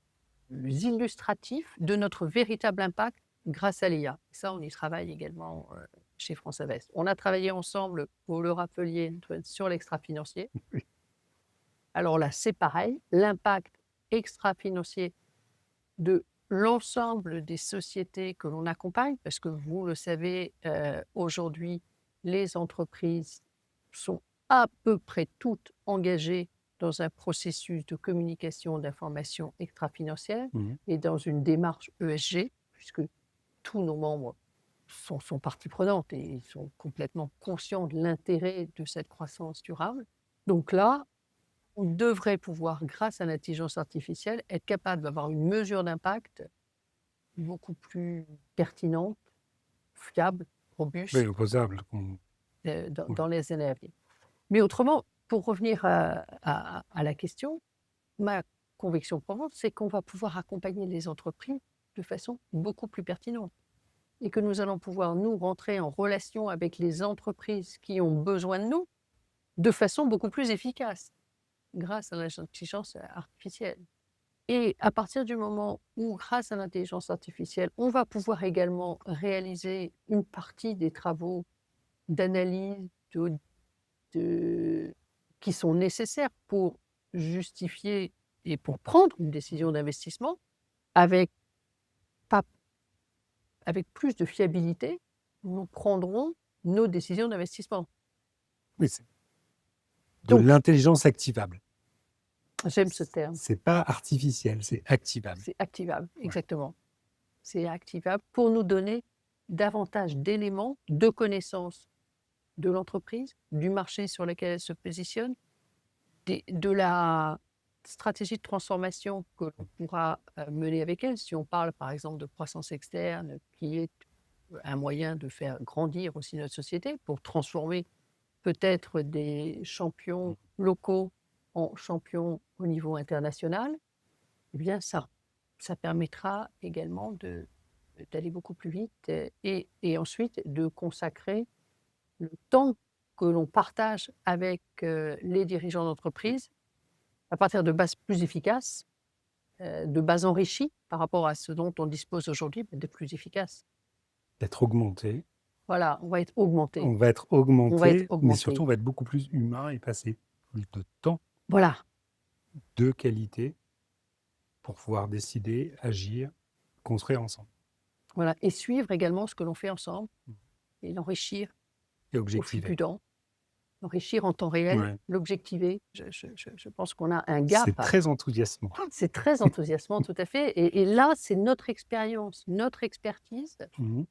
illustratifs de notre véritable impact grâce à l'IA. Ça, on y travaille également chez France Invest. On a travaillé ensemble, vous le rappeliez, Antoine, sur l'extra-financier. Oui. Alors là, c'est pareil, l'impact extra-financier de l'ensemble des sociétés que l'on accompagne, parce que vous le savez, aujourd'hui, les entreprises sont à peu près toutes engagées dans un processus de communication d'informations extra-financières Mhm. et dans une démarche ESG, puisque tous nos membres sont partie prenante et ils sont complètement conscients de l'intérêt de cette croissance durable. Donc là, on devrait pouvoir, grâce à l'intelligence artificielle, être capable d'avoir une mesure d'impact beaucoup plus pertinente, fiable, Oui, robuste opposable. Oui. dans les années à venir. Mais autrement, pour revenir à la question, ma conviction profonde, c'est qu'on va pouvoir accompagner les entreprises de façon beaucoup plus pertinente et que nous allons pouvoir, nous, rentrer en relation avec les entreprises qui ont besoin de nous de façon beaucoup plus efficace grâce à l'intelligence artificielle. Et à partir du moment où, grâce à l'intelligence artificielle, on va pouvoir également réaliser une partie des travaux d'analyse qui sont nécessaires pour justifier et pour prendre une décision d'investissement avec, pas, avec plus de fiabilité, nous prendrons nos décisions d'investissement. Oui, c'est de Donc, l'intelligence activable. j'aime ce terme. C'est pas artificiel, c'est activable. C'est activable, Ouais. exactement. C'est activable pour nous donner davantage d'éléments de connaissance de l'entreprise, du marché sur lequel elle se positionne, de la stratégie de transformation que l'on pourra mener avec elle. Si on parle par exemple de croissance externe, qui est un moyen de faire grandir aussi notre société pour transformer peut-être des champions locaux en champions au niveau international, eh bien ça permettra également d'aller beaucoup plus vite et ensuite de consacrer le temps que l'on partage avec les dirigeants d'entreprise à partir de bases plus efficaces, de bases enrichies par rapport à ce dont on dispose aujourd'hui, mais de plus efficaces. D'être augmenté. Voilà, on va être augmenté. On va être On va être augmenté, mais augmenté. surtout, on va être beaucoup plus humain et passer plus de temps Voilà, de qualité pour pouvoir décider, agir, construire ensemble voilà. Et suivre également ce que l'on fait ensemble et l'enrichir et au fil objectiver. du temps, l'enrichir en temps réel, Ouais. l'objectiver. Je pense qu'on a un C'est gap. très enthousiasmant. C'est très enthousiasmant, tout à fait. Et là, c'est notre expérience, notre expertise Mhm.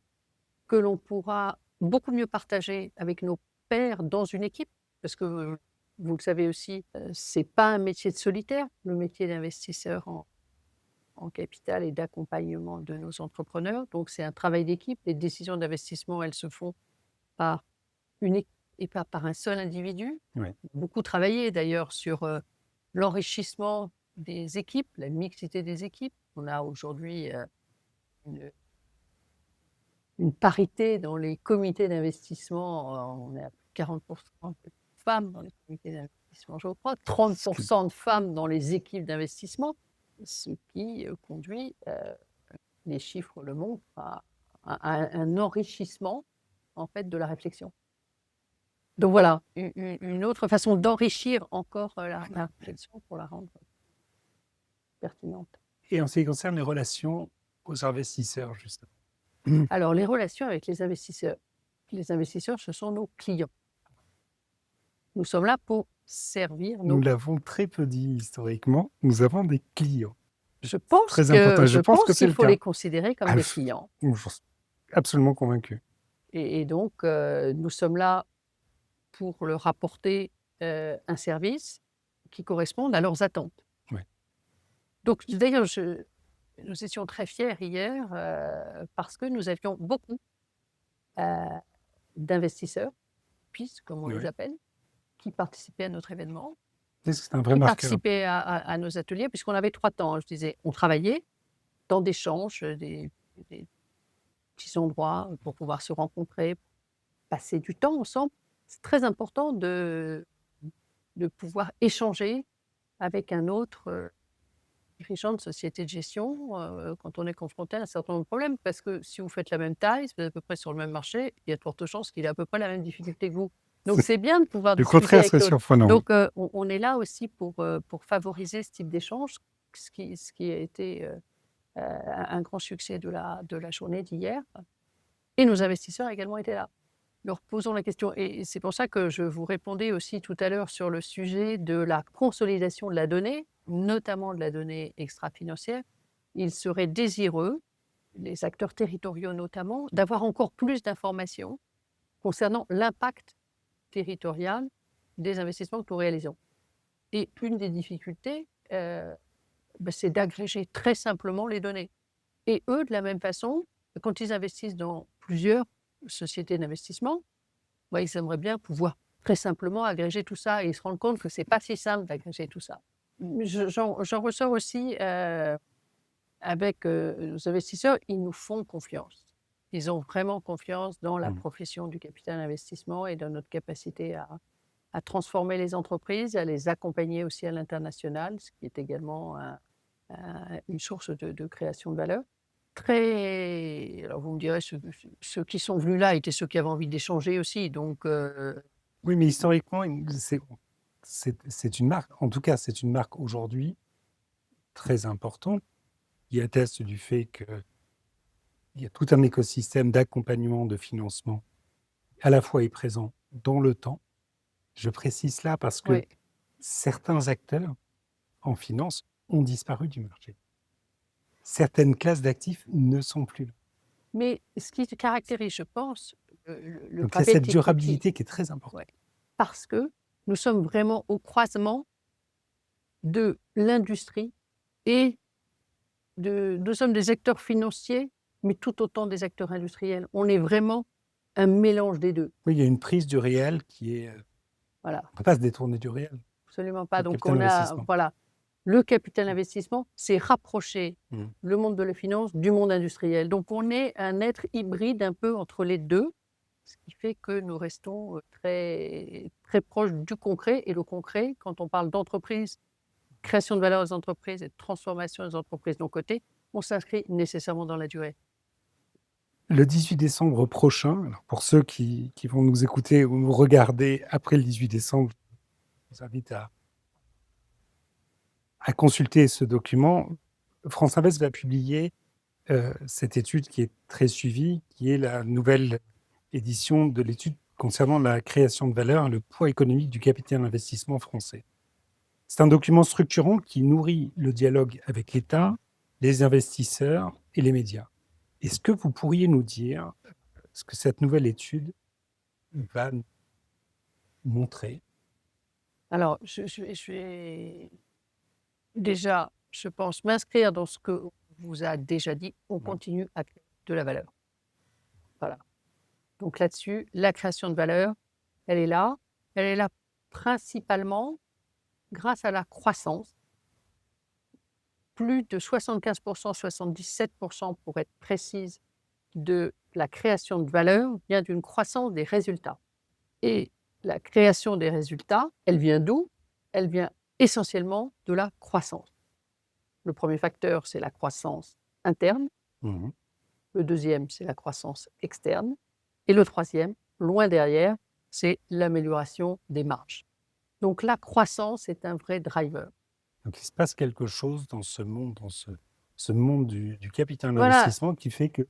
que l'on pourra beaucoup mieux partager avec nos pairs dans une équipe. Parce que vous le savez aussi, c'est pas un métier de solitaire, le métier d'investisseur en capital et d'accompagnement de nos entrepreneurs. Donc, c'est un travail d'équipe. Les décisions d'investissement, elles se font par une équipe et pas par un seul individu. Ouais. Beaucoup travaillé d'ailleurs sur l'enrichissement des équipes, la mixité des équipes. On a aujourd'hui une, une parité dans les comités d'investissement. On est à plus de 40% de femmes dans les comités d'investissement, je crois, 30% de femmes dans les équipes d'investissement, ce qui conduit, les chiffres le montrent, à un enrichissement en fait de la réflexion. Donc voilà, une autre façon d'enrichir encore la réflexion pour la rendre pertinente. Et en ce qui concerne les relations aux investisseurs, justement. Alors, les relations avec les investisseurs, ce sont nos clients. Nous sommes là pour servir Nous nos. l'avons très peu dit historiquement, nous avons des clients. Je pense Très important. que Je pense que c'est qu'il le faut cas. les considérer comme des Alf. clients. Je suis absolument convaincu. Et donc, nous sommes là pour leur apporter un service qui corresponde à leurs attentes. Ouais. Donc, d'ailleurs, nous étions très fiers hier parce que nous avions beaucoup d'investisseurs, PIS, comme on les Ouais. appelle, qui participaient à notre événement, C'est un vrai qui marqueur. participaient à nos ateliers, puisqu'on avait 3 temps. Je disais, on travaillait dans d'échanges, des petits endroits pour pouvoir se rencontrer, passer du temps ensemble. C'est très important de pouvoir échanger avec un autre dirigeant de société de gestion, quand on est confronté à un certain nombre de problèmes. Parce que si vous faites la même taille, si vous êtes à peu près sur le même marché, il y a de fortes chances qu'il ait à peu près la même difficulté que vous. Donc c'est bien de pouvoir Le discuter contraire avec serait l'autre. surprenant. Donc on est là aussi pour favoriser ce type d'échange, ce qui a été, un grand succès de la journée d'hier. Et nos investisseurs également étaient là. Leur posons la question et c'est pour ça que je vous répondais aussi tout à l'heure sur le sujet de la consolidation de la donnée, notamment de la donnée extra-financière. Ils seraient désireux, les acteurs territoriaux notamment, d'avoir encore plus d'informations concernant l'impact territorial des investissements que nous réalisons. Et une des difficultés, c'est d'agréger très simplement les données. Et eux, de la même façon, quand ils investissent dans plusieurs sociétés d'investissement, ils aimeraient bien pouvoir très simplement agréger tout ça et ils se rendent compte que c'est pas si simple d'agréger tout ça. J'en ressors aussi, avec, nos investisseurs, ils nous font confiance. Ils ont vraiment confiance dans la Mmh. profession du capital investissement et dans notre capacité à transformer les entreprises, à les accompagner aussi à l'international, ce qui est également une source de création de valeur. Alors vous me direz, ceux qui sont venus là étaient ceux qui avaient envie d'échanger aussi, donc Oui, mais historiquement, c'est une marque, en tout cas, c'est une marque aujourd'hui très importante qui atteste du fait qu'il y a tout un écosystème d'accompagnement, de financement, à la fois est présent dans le temps. Je précise cela parce que ouais. certains acteurs en finance ont disparu du marché. Certaines classes d'actifs ne sont plus là. Mais ce qui caractérise, je pense, le Donc il y a cette private equity, durabilité qui est très importante. ouais, parce que nous sommes vraiment au croisement de l'industrie et nous sommes des acteurs financiers, mais tout autant des acteurs industriels. On est vraiment un mélange des 2. Oui, il y a une prise du réel qui est... Voilà, on ne peut pas se détourner du réel. absolument pas. Le Donc capital on a investissement. voilà, le capital investissement, c'est rapprocher Mmh. le monde de la finance du monde industriel. Donc on est un être hybride un peu entre les 2, ce qui fait que nous restons, très très proches du concret et le concret, quand on parle d'entreprise, création de valeur des entreprises et de transformation des entreprises de nos côtés, on s'inscrit nécessairement dans la durée. Le 18 décembre prochain, alors pour ceux qui vont nous écouter ou nous regarder après le 18 décembre, je vous invite à consulter ce document. France Invest va publier cette étude qui est très suivie, qui est la nouvelle édition de l'étude concernant la création de valeur et le poids économique du capital investissement français. C'est un document structurant qui nourrit le dialogue avec l'État, les investisseurs et les médias. Est-ce que vous pourriez nous dire ce que cette nouvelle étude va nous montrer? Alors je vais déjà, je pense, m'inscrire dans ce que vous a déjà dit. On Ouais. continue à créer de la valeur. Voilà. Donc là-dessus, la création de valeur, elle est là. Elle est là principalement grâce à la croissance. Plus de 75 77 pour être précise, de la création de valeur vient d'une croissance des résultats. Et la création des résultats, elle vient d'où? Elle vient essentiellement de la croissance. Le premier facteur, c'est la croissance interne. Mmh. Le deuxième, c'est la croissance externe. Et le troisième, loin derrière, c'est l'amélioration des marges. Donc la croissance est un vrai driver. Donc il se passe quelque chose dans ce monde, ce monde du capital Voilà, investissement qui fait qu'il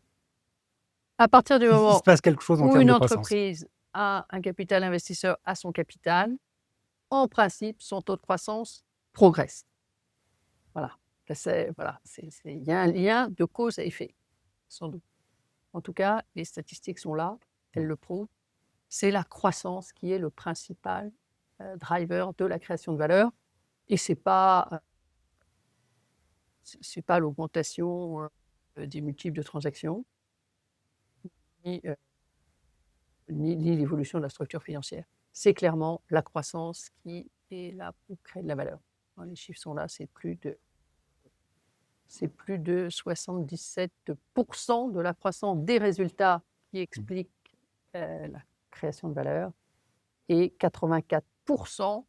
à partir du se moment passe quelque chose en où termes une de croissance. entreprise a un capital investisseur à son capital, en principe, son taux de croissance progresse. Voilà. Voilà, il y a un lien de cause à effet, sans doute. En tout cas, les statistiques sont là, elles le prouvent. C'est la croissance qui est le principal, driver de la création de valeur et c'est pas l'augmentation, des multiples de transactions, ni, ni l'évolution de la structure financière. C'est clairement la croissance qui est là pour créer de la valeur. Les chiffres sont là, c'est plus de 77 de la croissance des résultats qui Mmh. explique, la création de valeur et 84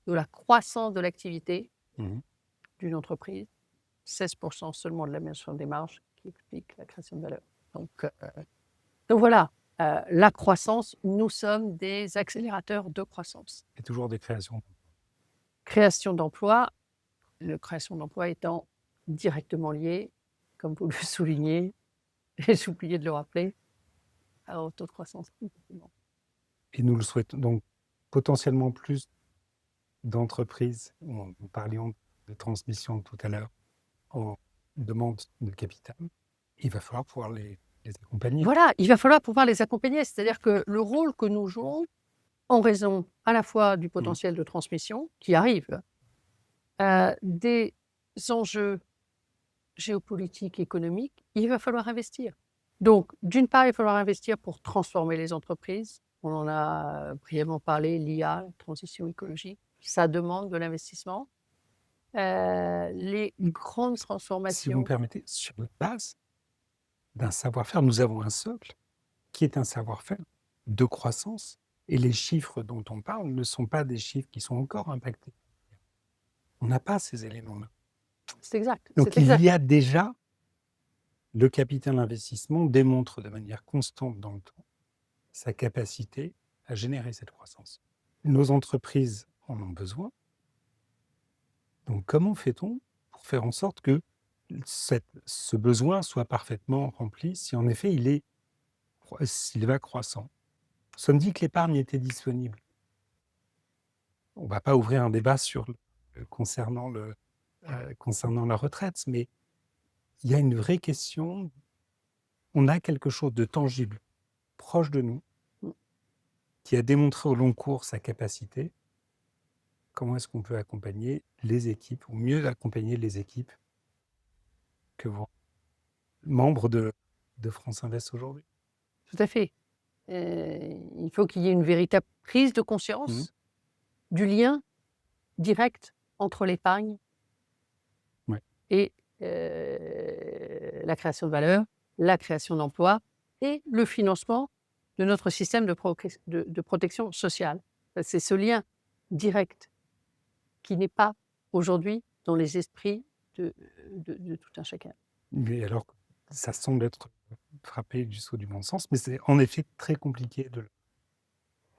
de la croissance de l'activité Mmh. d'une entreprise, 16% seulement de l'amélioration des marges qui explique la création de valeur. Donc voilà, la croissance, nous sommes des accélérateurs de croissance. Et toujours des créations. Création d'emplois, la création d'emplois étant directement liée, comme vous le soulignez, et j'ai oublié de le rappeler, au taux de croissance. Et nous le souhaitons donc potentiellement plus d'entreprises, nous parlions de transmission tout à l'heure, en demande de capital. Il va falloir pouvoir les accompagner. Voilà, il va falloir pouvoir les accompagner. C'est-à-dire que le rôle que nous jouons, en raison à la fois du potentiel de transmission qui arrive, des enjeux géopolitiques, économiques, il va falloir investir. Donc, d'une part, il va falloir investir pour transformer les entreprises. On en a brièvement parlé, l'IA, la transition écologique, ça demande de l'investissement. Les grandes Si vous me transformations. permettez, sur la base d'un savoir-faire, nous avons un socle qui est un savoir-faire de croissance. Et les chiffres dont on parle ne sont pas des chiffres qui sont encore impactés. On n'a pas ces éléments-là. C'est exact. Donc c'est exact. il y a déjà, le capital investissement démontre de manière constante dans le temps sa capacité à générer cette croissance. Nos entreprises en ont besoin. Donc comment fait-on pour faire en sorte que ce besoin soit parfaitement rempli si en effet s'il va croissant? Nous sommes dit que l'épargne était disponible. On ne va pas ouvrir un débat concernant la retraite, mais il y a une vraie question. On a quelque chose de tangible, proche de nous, qui a démontré au long cours sa capacité. Comment est-ce qu'on peut accompagner les équipes, ou mieux accompagner les équipes que vous, membres de France Invest aujourd'hui? Tout à fait. Il faut qu'il y ait une véritable prise de conscience du lien direct entre l'épargne Ouais. et la création de valeur, la création d'emplois et le financement de notre système de protection sociale. C'est ce lien direct qui n'est pas aujourd'hui dans les esprits de tout un chacun. Mais alors, ça semble être frappé du sceau du bon sens, mais c'est en effet très compliqué de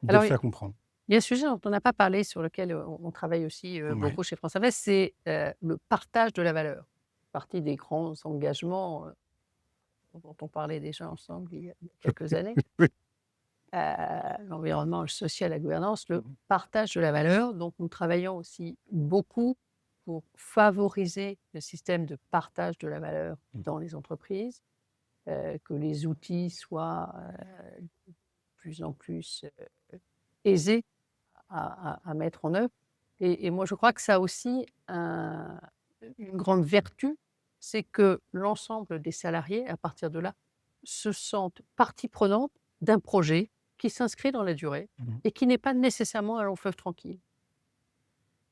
Alors, le faire comprendre. il y a un sujet dont on n'a pas parlé, sur lequel on travaille aussi beaucoup chez France Invest, c'est le partage de la valeur. Partie des grands engagements dont on parlait déjà ensemble il y a quelques années. L'environnement, le social, la gouvernance, le partage de la valeur. Donc, nous travaillons aussi beaucoup pour favoriser le système de partage de la valeur dans les entreprises, que les outils soient de plus en plus aisés à mettre en œuvre. Et moi, je crois que ça a aussi une grande vertu, c'est que l'ensemble des salariés, à partir de là, se sentent partie prenante d'un projet qui s'inscrit dans la durée et qui n'est pas nécessairement un long fleuve tranquille.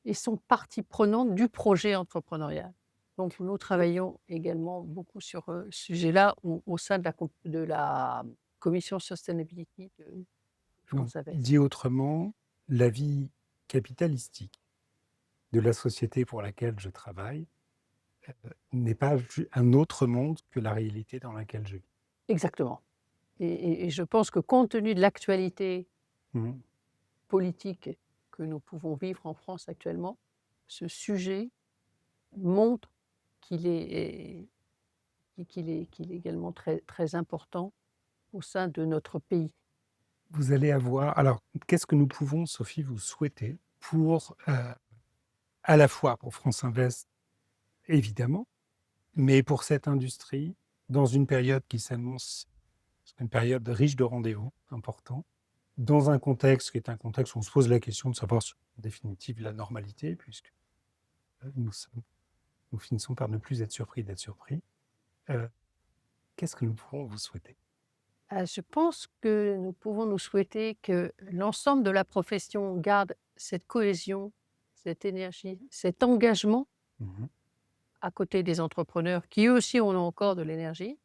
Ils sont partie prenante du projet entrepreneurial. Donc, nous travaillons également beaucoup sur ce sujet-là au sein de la commission Sustainability de France Invest. Dit autrement, la vie capitalistique de la société pour laquelle je travaille n'est pas un autre monde que la réalité dans laquelle je vis. Exactement. Et je pense que compte tenu de l'actualité politique que nous pouvons vivre en France actuellement, ce sujet montre qu'il est également très, très important au sein de notre pays. Vous allez avoir... Alors, qu'est-ce que nous pouvons, Sophie, vous souhaiter pour, à la fois pour France Invest, évidemment, mais pour cette industrie, dans une période qui s'annonce, une période riche de rendez-vous importants, dans un contexte qui est un contexte où on se pose la question de savoir, en définitive, la normalité, puisque nous finissons par ne plus être surpris d'être surpris. Qu'est-ce que nous pouvons vous souhaiter? Je pense que nous pouvons nous souhaiter que l'ensemble de la profession garde cette cohésion, cette énergie, cet engagement à côté des entrepreneurs qui eux aussi ont encore de l'énergie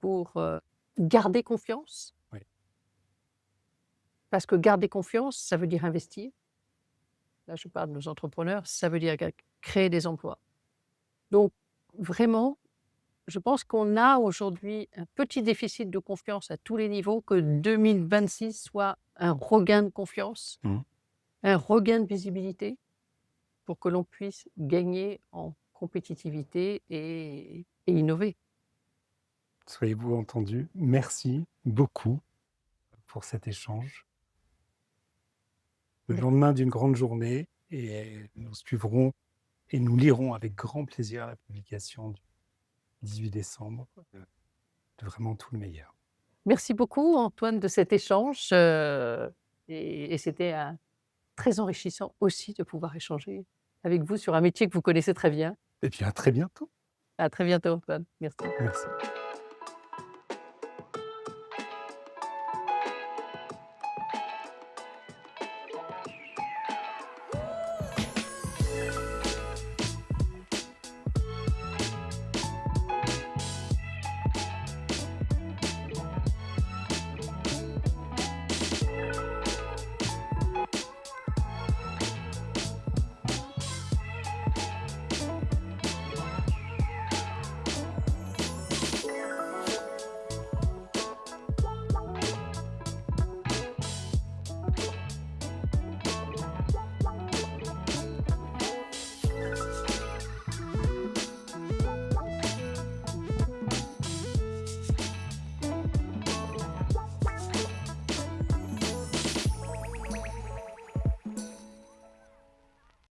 pour garder confiance. Oui. Parce que garder confiance, ça veut dire investir. Là, je parle de nos entrepreneurs, ça veut dire créer des emplois. Donc, vraiment, je pense qu'on a aujourd'hui un petit déficit de confiance à tous les niveaux, que 2026 soit un regain de confiance, Mmh. un regain de visibilité pour que l'on puisse gagner en compétitivité et innover. Soyez-vous entendus. Merci beaucoup pour cet échange. Le Mais lendemain d'une grande journée et nous suivrons et nous lirons avec grand plaisir la publication du 18 décembre, de vraiment tout le meilleur. merci beaucoup Antoine de cet échange, et c'était, très enrichissant aussi de pouvoir échanger avec vous sur un métier que vous connaissez très bien. Et puis à très bientôt. À très bientôt Antoine, merci. Merci.